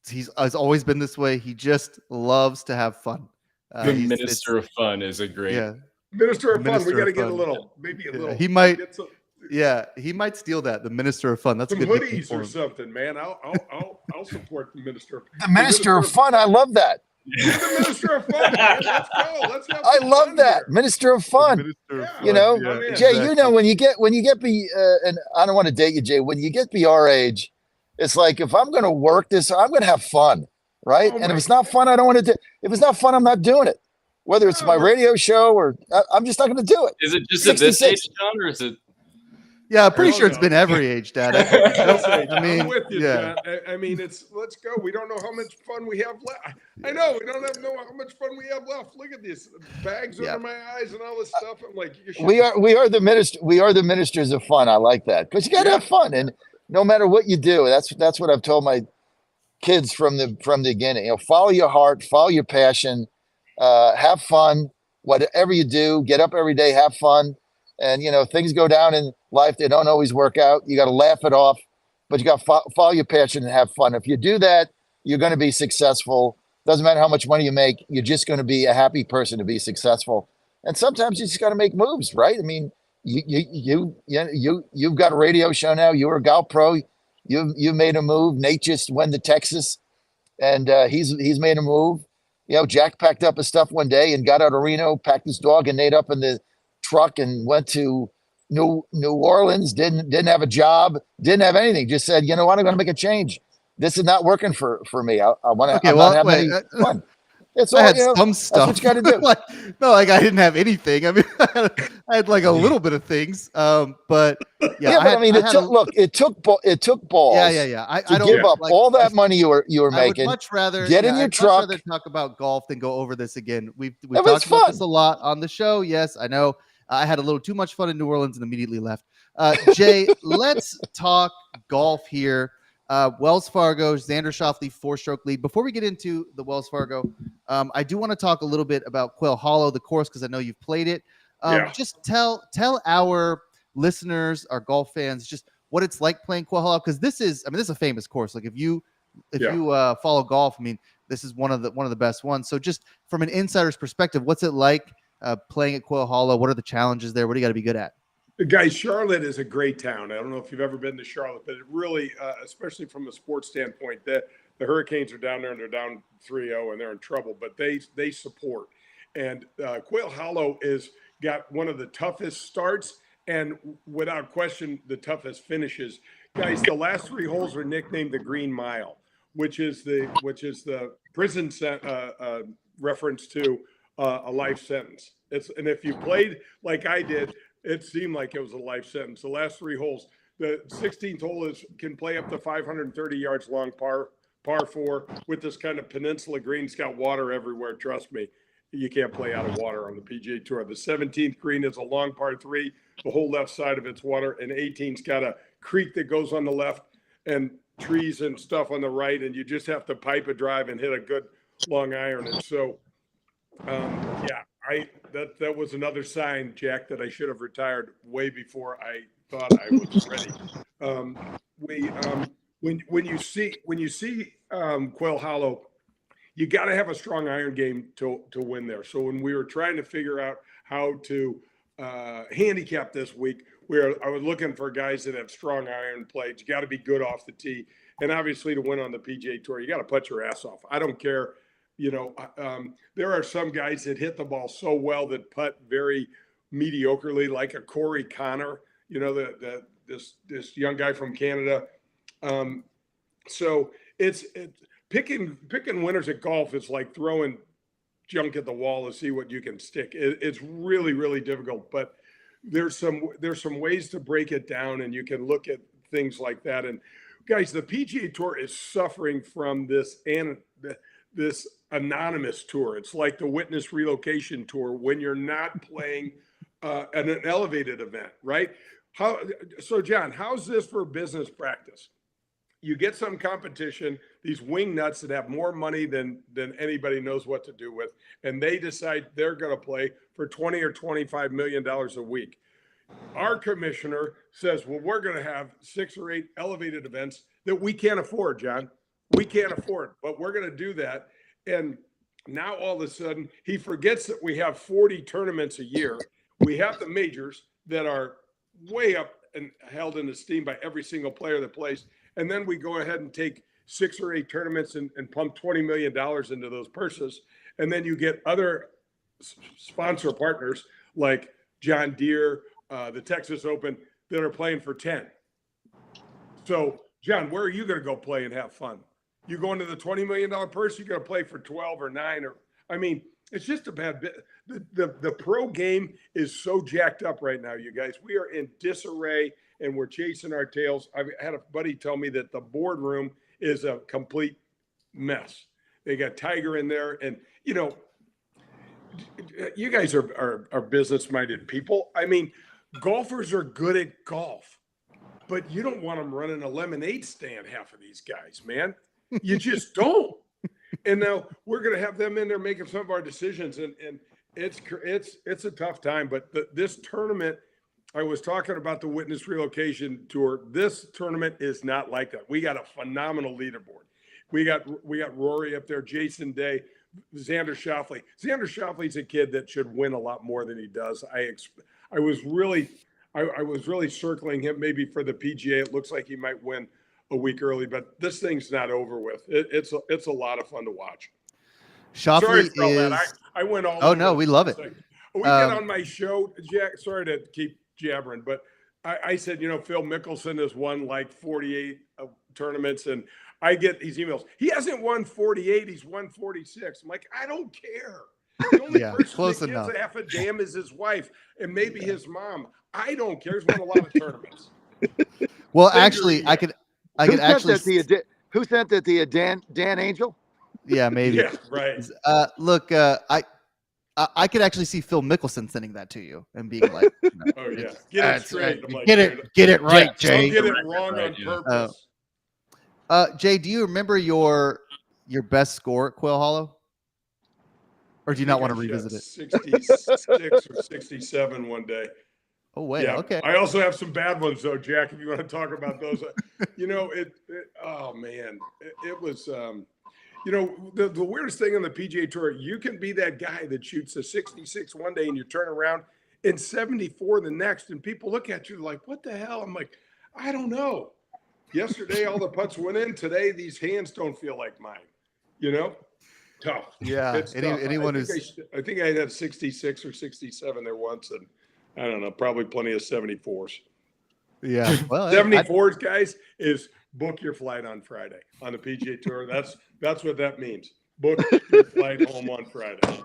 he's has always been this way. He just loves to have fun. The minister of fun is a great. Yeah, Minister of fun. Minister We got to of get a fun. little, maybe a little. He might. get some Yeah, he might steal that. The minister of fun. That's a some good nickname hoodies for or him. something, man. I'll support the minister. The Minister of Fun. I love that. He's the minister of fun, man. Let's go. Let's have I some love fun that. here. Minister of Fun. Minister of Yeah. fun. You know, Yeah, Jay, exactly. you know, when you get and I don't want to date you, Jay, when you get be our age, it's like, if I'm going to work this, I'm going to have fun, right? Oh And my if it's not fun, I don't want to do. If it's not fun, I'm not doing it. Whether it's my radio show or I'm just not going to do it. Is it just at this 66. age, John, or is it? Yeah, I'm pretty Oh, sure it's no. been every age, Dad. I'm mean, with you, yeah. John. I mean, let's go. We don't know how much fun we have left. I know we don't know how much fun we have left. Look at these bags Yeah. under my eyes and all this stuff. I'm like, you should, We are the minister. We are the ministers of fun. I like that, because you got to have fun, and no matter what you do, that's what I've told my kids from the beginning. You know, follow your heart, follow your passion, have fun. Whatever you do, get up every day, have fun. And things go down in life; they don't always work out. You got to laugh it off, but you got to follow your passion and have fun. If you do that, you're going to be successful. Doesn't matter how much money you make; you're just going to be a happy person to be successful. And sometimes you just got to make moves, right? I mean, you've got a radio show now. You're a golf pro. You made a move. Nate just went to Texas, and he's made a move. Jack packed up his stuff one day and got out of Reno, packed his dog and Nate up in the truck and went to New Orleans. Didn't have a job. Didn't have anything. Just said, you know what? I'm going to make a change. This is not working for me. I want to. Okay, not have wait, any fun. It's I all had you know, some That's stuff. what you got to do. like I didn't have anything. I mean, I had like a little bit of things. But Yeah, but I mean, it took balls. Yeah. I To don't give up like, all that money you were I would making. much rather get in your I'd truck. Much rather talk about golf than go over this again. We've It was talked about fun. this a lot on the show. Yes, I know. I had a little too much fun in New Orleans and immediately left. Jay, let's talk golf here. Wells Fargo, Xander Schauffele, 4-stroke lead. Before we get into the Wells Fargo, I do want to talk a little bit about Quail Hollow, the course, because I know you've played it. Just tell our listeners, our golf fans, just what it's like playing Quail Hollow, because this is a famous course. Like if you follow golf, I mean, this is one of the best ones. So just from an insider's perspective, what's it like playing at Quail Hollow? What are the challenges there? What do you got to be good at? Guys, Charlotte is a great town. I don't know if you've ever been to Charlotte, but it really, especially from a sports standpoint, the Hurricanes are down there and they're down 3-0 and they're in trouble, but they support. And Quail Hollow is got one of the toughest starts and without question the toughest finishes. Guys, the last 3 holes are nicknamed the Green Mile, which is the prison reference to a life sentence. And if you played like I did, it seemed like it was a life sentence. The last 3 holes, the 16th hole can play up to 530 yards long, par 4 with this kind of peninsula green. It's got water everywhere. Trust me, you can't play out of water on the PGA Tour. The 17th green is a long par 3. The whole left side of it's water, and 18's got a creek that goes on the left and trees and stuff on the right, and you just have to pipe a drive and hit a good long iron. And so, that was another sign, Jack, that I should have retired way before I thought I was ready. When you see Quail Hollow, you got to have a strong iron game to win there. So when we were trying to figure out how to handicap this week, I was looking for guys that have strong iron plays. You got to be good off the tee, and obviously to win on the PGA Tour, you got to putt your ass off. I don't care. There are some guys that hit the ball so well that putt very mediocrely, like a Corey Connor, this young guy from Canada. So it's picking winners at golf is like throwing junk at the wall to see what you can stick. It's really, really difficult, but there's some ways to break it down, and you can look at things like that. And guys, the PGA Tour is suffering from this anonymous tour. It's like the Witness Relocation Tour when you're not playing an elevated event, right? So John, how's this for business practice? You get some competition, these wing nuts that have more money than anybody knows what to do with, and they decide they're going to play for $20 or $25 million a week. Our commissioner says, well, we're going to have 6 or 8 elevated events that we can't afford, John. We can't afford, but we're going to do that. And now all of a sudden he forgets that we have 40 tournaments a year. We have the majors that are way up and held in esteem by every single player that plays. And then we go ahead and take 6 or 8 tournaments and pump $20 million into those purses. And then you get other sponsor partners like John Deere, the Texas Open, that are playing for 10. So, John, where are you going to go play and have fun? You go into the $20 million purse, you're going to play for 12 or 9. It's just a bad bit. The pro game is so jacked up right now, you guys. We are in disarray and we're chasing our tails. I had a buddy tell me that the boardroom is a complete mess. They got Tiger in there, and you guys are business-minded people. I mean, golfers are good at golf, but you don't want them running a lemonade stand, half of these guys, man. You just don't. And now we're going to have them in there making some of our decisions, and it's a tough time. But this tournament, I was talking about the Witness Relocation Tour. This tournament is not like that. We got a phenomenal leaderboard. We got Rory up there, Jason Day, Xander Schauffele. Xander Schauffele's a kid that should win a lot more than he does. I was really circling him maybe for the PGA. It looks like he might win a week early, but this thing's not over with. It's a lot of fun to watch. Schauffele is. I went all. Oh no, we love it. We get on my show, Jack. Sorry to keep jabbering, but I said, Phil Mickelson has won like 48 tournaments, and I get these emails. He hasn't won 48; he's won 46. I'm like, I don't care. The only person close that enough. gives half a damn is his wife and maybe his mom. I don't care. He's won a lot of tournaments. Well, actually, I could actually. Who sent that to you, Dan Angel? Yeah, maybe. Yeah, right. Look, I could actually see Phil Mickelson sending that to you and being like, "Oh yeah, get it straight." I'm like, get it right, Jay. Don't get it wrong on purpose. Jay, do you remember your best score at Quail Hollow, or do you not want to revisit it? 66 or 67 one day. Oh wait, yeah. Okay. I also have some bad ones though, Jack. If you want to talk about those, oh man, it was. The weirdest thing on the PGA Tour, you can be that guy that shoots a 66 one day and you turn around in 74 the next, and people look at you like, "What the hell?" I'm like, I don't know. Yesterday, all the putts went in. Today, these hands don't feel like mine. Tough. Yeah. It's tough. Anyone I think I had 66 or 67 there once, and I don't know, probably plenty of 74s. Yeah. Well, 74s, guys, is book your flight on Friday on the PGA Tour. That's what that means. Book your flight home on Friday.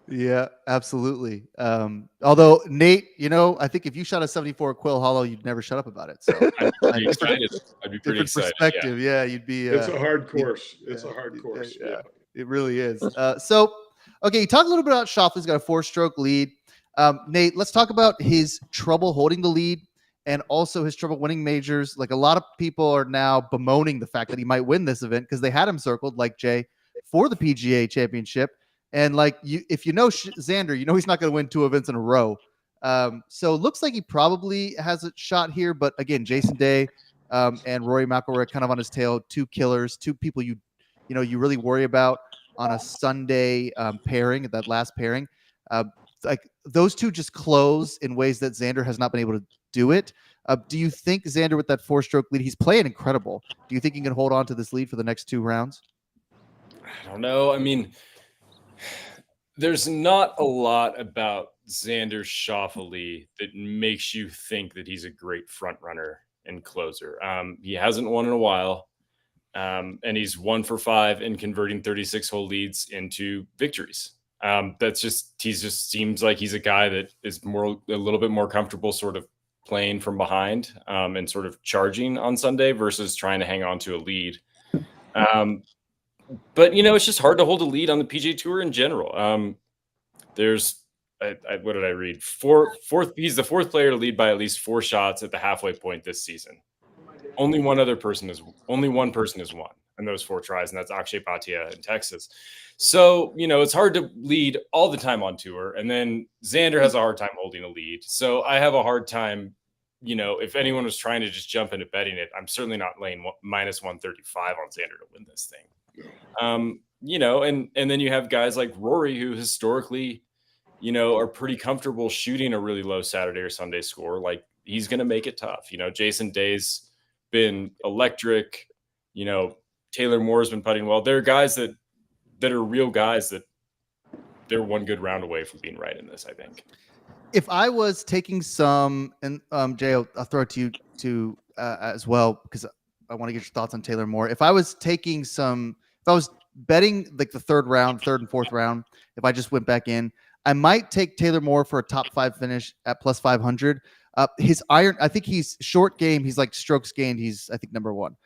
Yeah, absolutely. Although Nate, I think if you shot a 74 at Quail Hollow, you'd never shut up about it. So I'd be excited. I'd be pretty excited. Perspective. Yeah, you'd be. It's a hard course. It's a hard course. Yeah, it really is. Okay, you talk a little bit about Schauffele's got a 4-stroke lead. Nate, let's talk about his trouble holding the lead and also his trouble winning majors. Like, a lot of people are now bemoaning the fact that he might win this event because they had him circled, like Jay, for the PGA Championship. And if you know Xander, he's not going to win 2 events in a row. So it looks like he probably has a shot here. But again, Jason Day and Rory McIlroy are kind of on his tail. 2 killers, 2 people you really worry about on a Sunday pairing, that last pairing. Those 2 just close in ways that Xander has not been able to do it. Do you think Xander, with that 4-stroke lead, he's playing incredible? Do you think he can hold on to this lead for the next 2 rounds? I don't know. I mean, there's not a lot about Xander Schauffele that makes you think that he's a great front runner and closer. He hasn't won in a while, and he's 1 for 5 in converting 36-hole leads into victories. He just seems like he's a guy that is a little bit more comfortable sort of playing from behind and sort of charging on Sunday versus trying to hang on to a lead. But, it's just hard to hold a lead on the PGA Tour in general. There's what did I read? He's the fourth player to lead by at least 4 shots at the halfway point this season. Only one person has won in those 4 tries, and that's Akshay Bhatia in Texas. So, it's hard to lead all the time on tour. And then Xander has a hard time holding a lead. So I have a hard time, if anyone was trying to just jump into betting it, I'm certainly not laying minus 135 on Xander to win this thing. And then you have guys like Rory, who historically, are pretty comfortable shooting a really low Saturday or Sunday score. Like, he's going to make it tough. Jason Day's been electric. Taylor Moore's been putting well. There are guys that are real guys that they're one good round away from being right in this, I think. If I was taking some, and Jay, I'll throw it to you as well, because I want to get your thoughts on Taylor Moore. If I was betting like the third and fourth round, if I just went back in, I might take Taylor Moore for a top 5 finish at plus 500. His iron, I think he's short game. He's like strokes gained. He's, I think, number 1.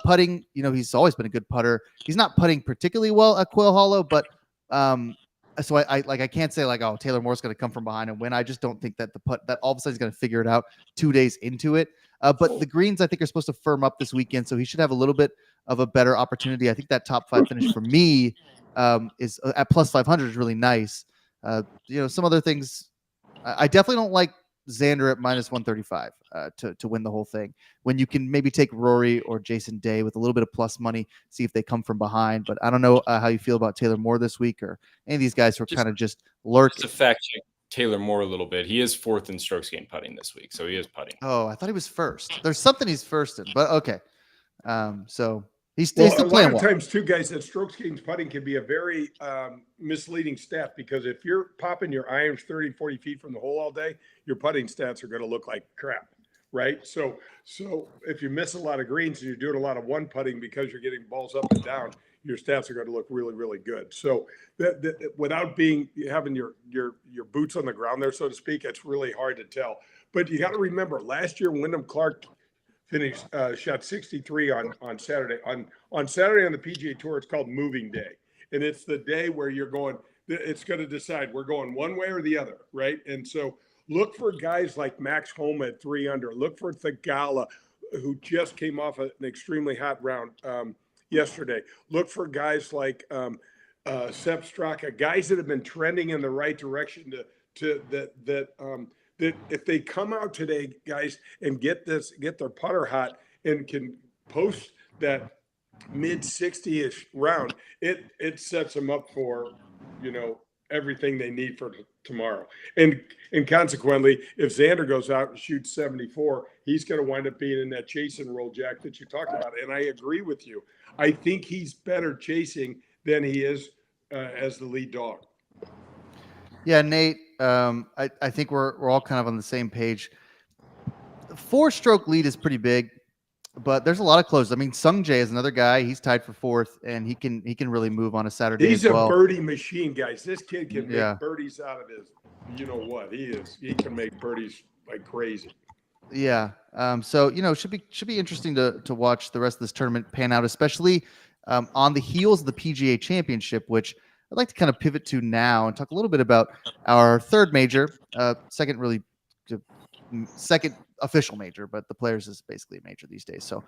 Putting, he's always been a good putter. He's not putting particularly well at Quail Hollow, but so I can't say like, oh, Taylor Moore's going to come from behind and win. I just don't think that that all of a sudden he's going to figure it out 2 days into it. But the greens, I think, are supposed to firm up this weekend, so he should have a little bit of a better opportunity. I think that top 5 finish for me is at plus 500 is really nice. Some other things, I definitely don't like Xander at minus 135 to win the whole thing, when you can maybe take Rory or Jason Day with a little bit of plus money, see if they come from behind. But I don't know how you feel about Taylor Moore this week, or any of these guys who are kind of just lurking. Just to fact check Taylor Moore a little bit, he is 4th in strokes gained putting this week, so he is putting. Oh, I thought he was first. There's something he's first in, but okay. So he's Well, still a playing lot of well. times, too, guys, that strokes gained putting can be a very misleading stat, because if you're popping your irons 30, 40 feet from the hole all day, your putting stats are going to look like crap, right? So if you miss a lot of greens and you're doing a lot of one putting because you're getting balls up and down, your stats are going to look really, really good. So that without having your boots on the ground there, so to speak, it's really hard to tell. But you got to remember, last year Wyndham Clark finished shot 63 on Saturday. On Saturday on the PGA Tour, it's called Moving Day, and it's the day where you're going. It's going to decide we're going one way or the other, right? And so look for guys like Max Homa at 3 under. Look for Thagala, who just came off an extremely hot round yesterday. Look for guys like Sepp Straka, guys that have been trending in the right direction that if they come out today, guys, and get their putter hot and can post that mid 60-ish round, it sets them up for, everything they need for tomorrow. And consequently, if Xander goes out and shoots 74, he's going to wind up being in that chasing role, Jack, that you talked about. And I agree with you. I think he's better chasing than he is as the lead dog. Yeah, Nate, I think we're all kind of on the same page. 4-stroke lead is pretty big, but there's a lot of closes. I mean, Sung Jae is another guy. He's tied for 4th, and he can really move on a Saturday He's as well. a birdie machine, guys. This kid can make birdies out of his, he can make birdies like crazy. Yeah. So, should be interesting to watch the rest of this tournament pan out, especially on the heels of the PGA Championship, which I'd like to kind of pivot to now and talk a little bit about our third major, second official major, but the Players is basically a major these days. So,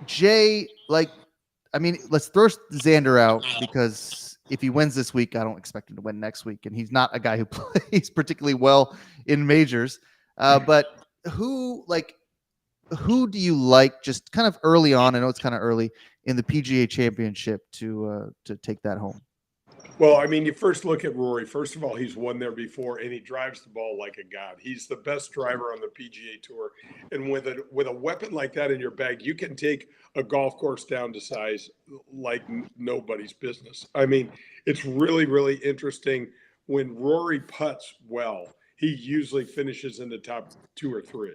Jay, let's throw Xander out, because if he wins this week, I don't expect him to win next week, and he's not a guy who plays particularly well in majors. But who do you like just kind of early on? I know it's kind of early in the PGA Championship to take that home. Well, I mean, you first look at Rory. First of all, he's won there before, and he drives the ball like a god. He's the best driver on the PGA Tour. And with a weapon like that in your bag, you can take a golf course down to size like nobody's business. I mean, it's really, really interesting. When Rory putts well, he usually finishes in the top 2 or 3.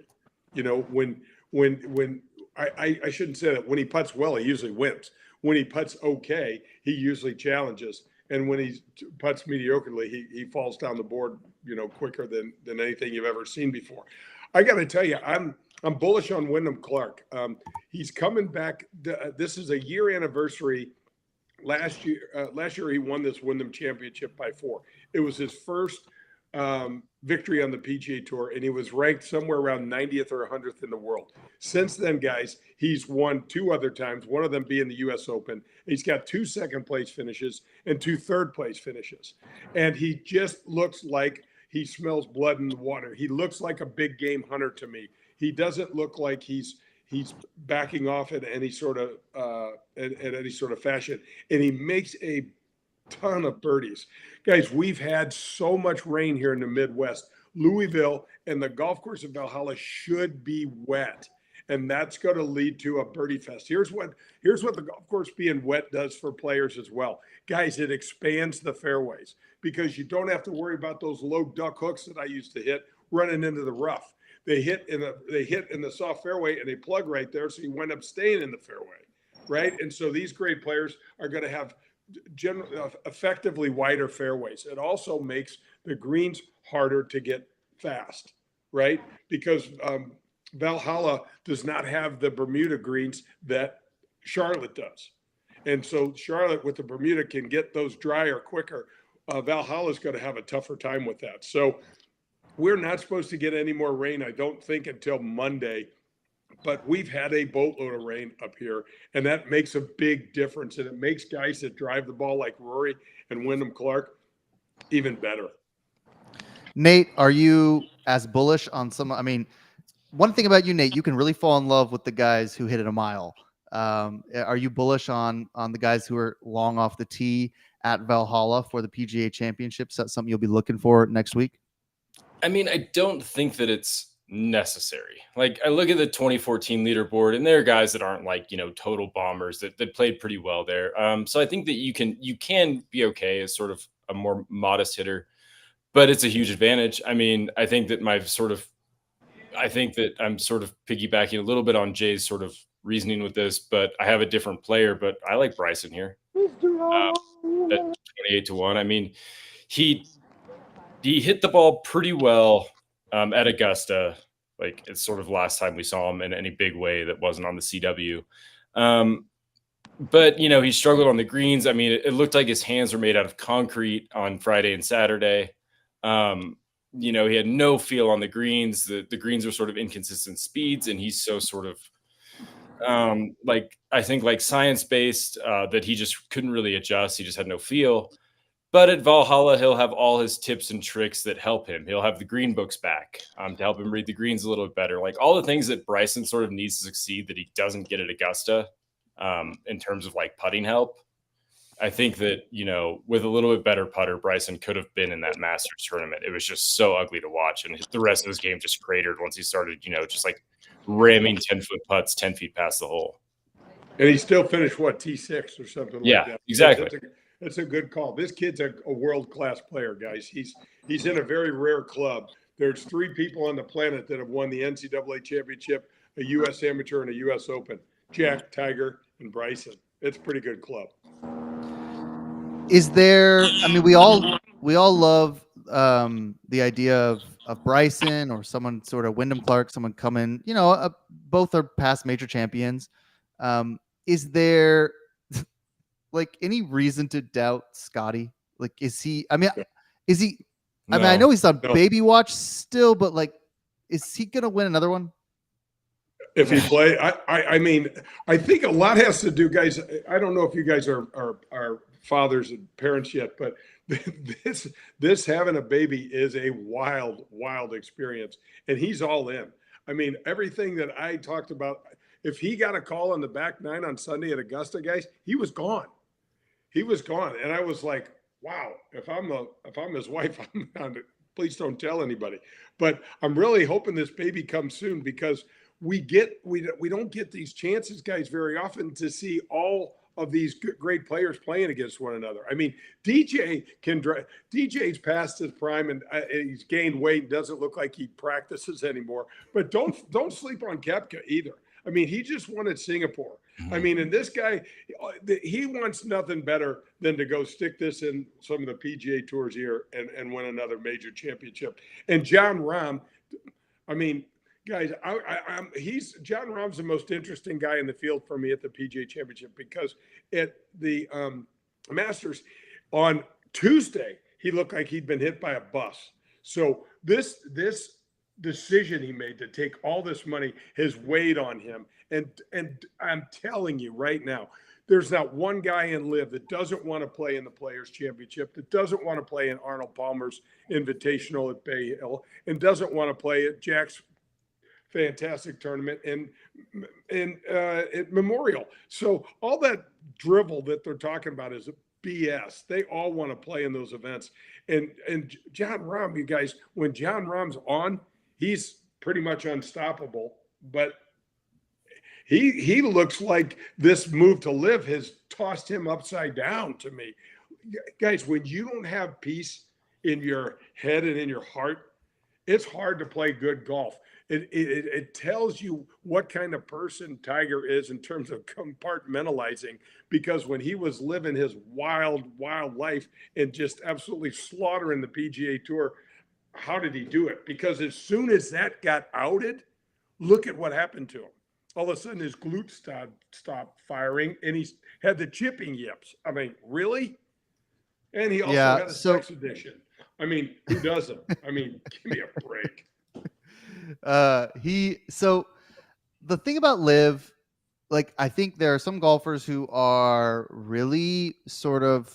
When I shouldn't say that. When he putts well, he usually wins. When he putts okay, he usually challenges. And when he putts mediocrely, he falls down the board, quicker than anything you've ever seen before. I got to tell you, I'm bullish on Wyndham Clark. He's coming back. This is a year anniversary last year he won this Wyndham Championship by 4. It was his first victory on the PGA Tour, and he was ranked somewhere around 90th or 100th in the world. Since then, guys, he's won 2 other times, one of them being the U.S. Open. He's got 2 second-place finishes and 2 third-place finishes. And he just looks like he smells blood in the water. He looks like a big game hunter to me. He doesn't look like he's backing off in any sort of any sort of fashion, and he makes a ton of birdies. Guys, we've had so much rain here in the Midwest. Louisville and the golf course of Valhalla should be wet, and that's going to lead to a birdie fest. Here's what the golf course being wet does for players as well. Guys, it expands the fairways because you don't have to worry about those low duck hooks that I used to hit running into the rough. They hit in the soft fairway and they plug right there, so you wind up staying in the fairway, right? And so these great players are going to have effectively wider fairways. It also makes the greens harder to get fast, right? Because Valhalla does not have the Bermuda greens that Charlotte does. And so Charlotte with the Bermuda can get those drier quicker. Valhalla is going to have a tougher time with that. So we're not supposed to get any more rain, I don't think, until Monday. But we've had a boatload of rain up here, and that makes a big difference. And it makes guys that drive the ball like Rory and Wyndham Clark even better. Nate, are you as bullish on some? I mean, one thing about you, Nate, you can really fall in love with the guys who hit it a mile. Are you bullish on the guys who are long off the tee at Valhalla for the PGA Championships? That's something you'll be looking for next week? I mean, I don't think that it's necessary. Like, I look at the 2014 leaderboard, and there are guys that aren't like, total bombers that played pretty well there. So I think that you can be okay as sort of a more modest hitter, but it's a huge advantage. I mean, I think that I'm sort of piggybacking a little bit on Jay's sort of reasoning with this, but I have a different player, but I like Bryson here at 28-1. I mean, he hit the ball pretty well at Augusta. Like, it's sort of last time we saw him in any big way that wasn't on the CW. But, he struggled on the greens. I mean, it looked like his hands were made out of concrete on Friday and Saturday. He had no feel on the greens. The greens were sort of inconsistent speeds, and he's so sort of I think science-based that he just couldn't really adjust. He just had no feel. But at Valhalla, he'll have all his tips and tricks that help him. He'll have the green books back to help him read the greens a little bit better. Like, all the things that Bryson sort of needs to succeed that he doesn't get at Augusta in terms of putting help. I think that, with a little bit better putter, Bryson could have been in that Masters tournament. It was just so ugly to watch. And the rest of his game just cratered once he started, just ramming 10-foot putts 10 feet past the hole. And he still finished, T6 or something like that? Exactly. That's a good call. This kid's a world-class player, guys. He's in a very rare club. There's 3 people on the planet that have won the NCAA championship, a U.S. amateur, and a U.S. Open. Jack, Tiger, and Bryson. It's a pretty good club. Is there? I mean, we all love the idea of Bryson or someone sort of Wyndham Clark, someone coming. Both are past major champions. Is there any reason to doubt Scotty? Is he? I mean, is he? No, I mean, I know he's on baby watch still, but is he gonna win another one? If he play, I mean, I think a lot has to do, guys. I don't know if you guys are fathers and parents yet, but this having a baby is a wild experience, and he's all in. I mean, everything that I talked about. If he got a call on the back 9 on Sunday at Augusta, guys, he was gone. He was gone, and I was like, "Wow! If I'm his wife, please don't tell anybody." But I'm really hoping this baby comes soon because we don't get these chances, guys, very often to see all of these great players playing against one another. I mean, DJ's past his prime and he's gained weight and doesn't look like he practices anymore. But don't sleep on Koepka either. I mean, he just won at Singapore. I mean, and this guy, he wants nothing better than to go stick this in some of the PGA Tours here and win another major championship. And John Rahm, I mean, Guys, he's John Rahm's the most interesting guy in the field for me at the PGA Championship, because at the Masters on Tuesday he looked like he'd been hit by a bus. So this decision he made to take all this money has weighed on him, and I'm telling you right now, there's not one guy in LIV that doesn't want to play in the Players Championship, that doesn't want to play in Arnold Palmer's Invitational at Bay Hill, and doesn't want to play at Jack's fantastic tournament and at Memorial. So all that drivel that they're talking about is BS. They all want to play in those events. And John Rahm, you guys, when John Rahm's on, he's pretty much unstoppable. But he looks like this move to LIV has tossed him upside down to me. Guys, when you don't have peace in your head and in your heart, it's hard to play good golf. It tells you what kind of person Tiger is in terms of compartmentalizing, because when he was living his wild life and just absolutely slaughtering the PGA Tour, how did he do it? Because as soon as that got outed, look at what happened to him. All of a sudden his glutes stopped firing, and he had the chipping yips. I mean, really? And he also had a sex addiction. I mean, who doesn't? I mean, give me a break. So the thing about LIV, like, I think there are some golfers who are really sort of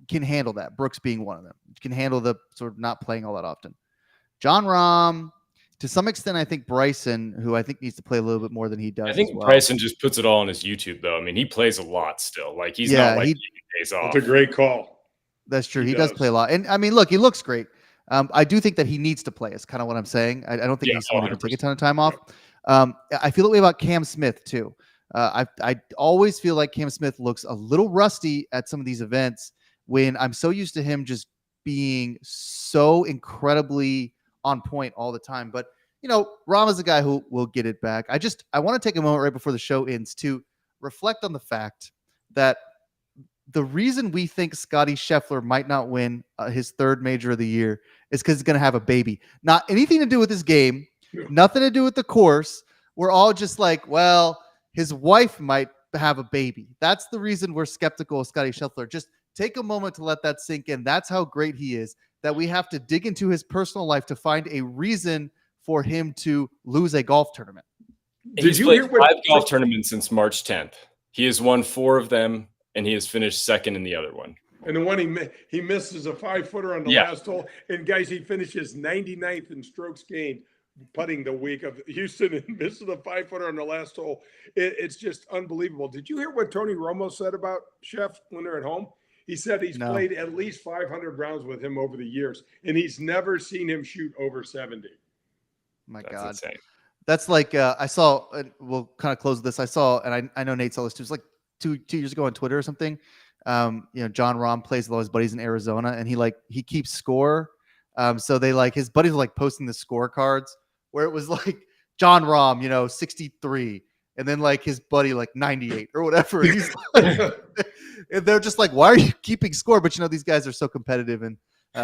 can handle that. Brooks being one of them, can handle the sort of not playing all that often. John Rahm, to some extent, I think Bryson, who I think needs to play a little bit more than he does. I think Bryson just puts it all on his YouTube, though. I mean, he plays a lot still. Like, he's not like taking days off. That's a great call. That's true. He does play a lot. And I mean, look, he looks great. I do think that he needs to play, is kind of what I'm saying. I don't think he's someone who can take a ton of time off. I feel that way about Cam Smith too. I always feel like Cam Smith looks a little rusty at some of these events, when I'm so used to him just being so incredibly on point all the time. But, you know, Rahm is a guy who will get it back. I want to take a moment right before the show ends to reflect on the fact that the reason we think Scotty Scheffler might not win his third major of the year is because he's going to have a baby. Not anything to do with his game, nothing to do with the course. We're all just like, well, his wife might have a baby. That's the reason we're skeptical of Scotty Scheffler. Just take a moment to let that sink in. That's how great he is, that we have to dig into his personal life to find a reason for him to lose a golf tournament. He's played 5 golf tournaments since March 10th. He has won 4 of them, and he has finished second in the other one. And the one he misses a 5-footer on the last hole. And guys, he finishes 99th in strokes gained putting the week of Houston, and misses a 5-footer on the last hole. It's just unbelievable. Did you hear what Tony Romo said about Chef when they're at home? He said he's played at least 500 rounds with him over the years, and he's never seen him shoot over 70. My That's God. insane. That's like, I saw, we'll kind of close this. I saw, and I know Nate saw this too. It's like two years ago on Twitter or something. You know, John Rahm plays with all his buddies in Arizona, and he keeps score. So they his buddies were posting the scorecards where it was like John Rahm, 63, and then his buddy 98 or whatever. And he's and they're just like, why are you keeping score? But these guys are so competitive, and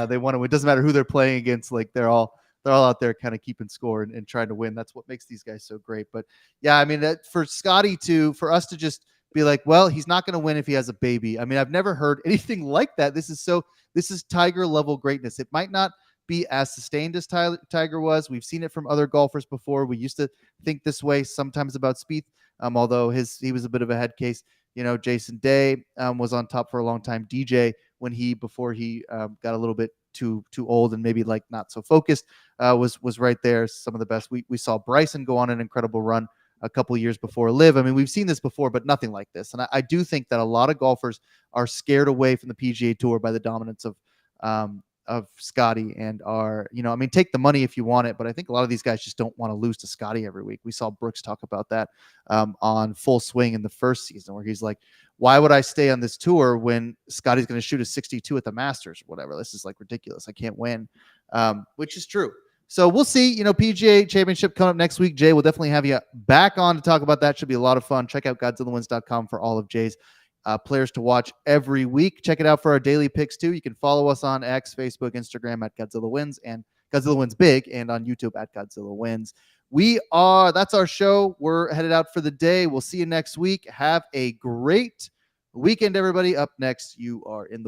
they want to win. It doesn't matter who they're playing against. They're all out there kind of keeping score and trying to win. That's what makes these guys so great. But yeah, I mean, for Scotty for us to just be like, well, he's not going to win if he has a baby. I mean, I've never heard anything like that. This is Tiger level greatness. It might not be as sustained as Tiger was. We've seen it from other golfers before. We used to think this way sometimes about Spieth, although he was a bit of a head case. Jason Day was on top for a long time. DJ, before he got a little bit too old and maybe not so focused, was right there. Some of the best. We saw Bryson go on an incredible run a couple of years before LIV. I mean, we've seen this before, but nothing like this. And I do think that a lot of golfers are scared away from the PGA Tour by the dominance of Scotty, and are, take the money if you want it, but I think a lot of these guys just don't want to lose to Scotty every week. We saw Brooks talk about that on Full Swing in the first season, where he's like, why would I stay on this tour when Scotty's going to shoot a 62 at the Masters or whatever? This is ridiculous. I can't win, which is true. So we'll see. PGA Championship coming up next week. Jay, we'll definitely have you back on to talk about that. Should be a lot of fun. Check out GodzillaWins.com for all of Jay's players to watch every week. Check it out for our daily picks too. You can follow us on X, Facebook, Instagram at Godzilla Wins, and Godzilla Wins Big and on YouTube at Godzilla Wins. That's our show. We're headed out for the day. We'll see you next week. Have a great weekend, everybody. Up next, you are in the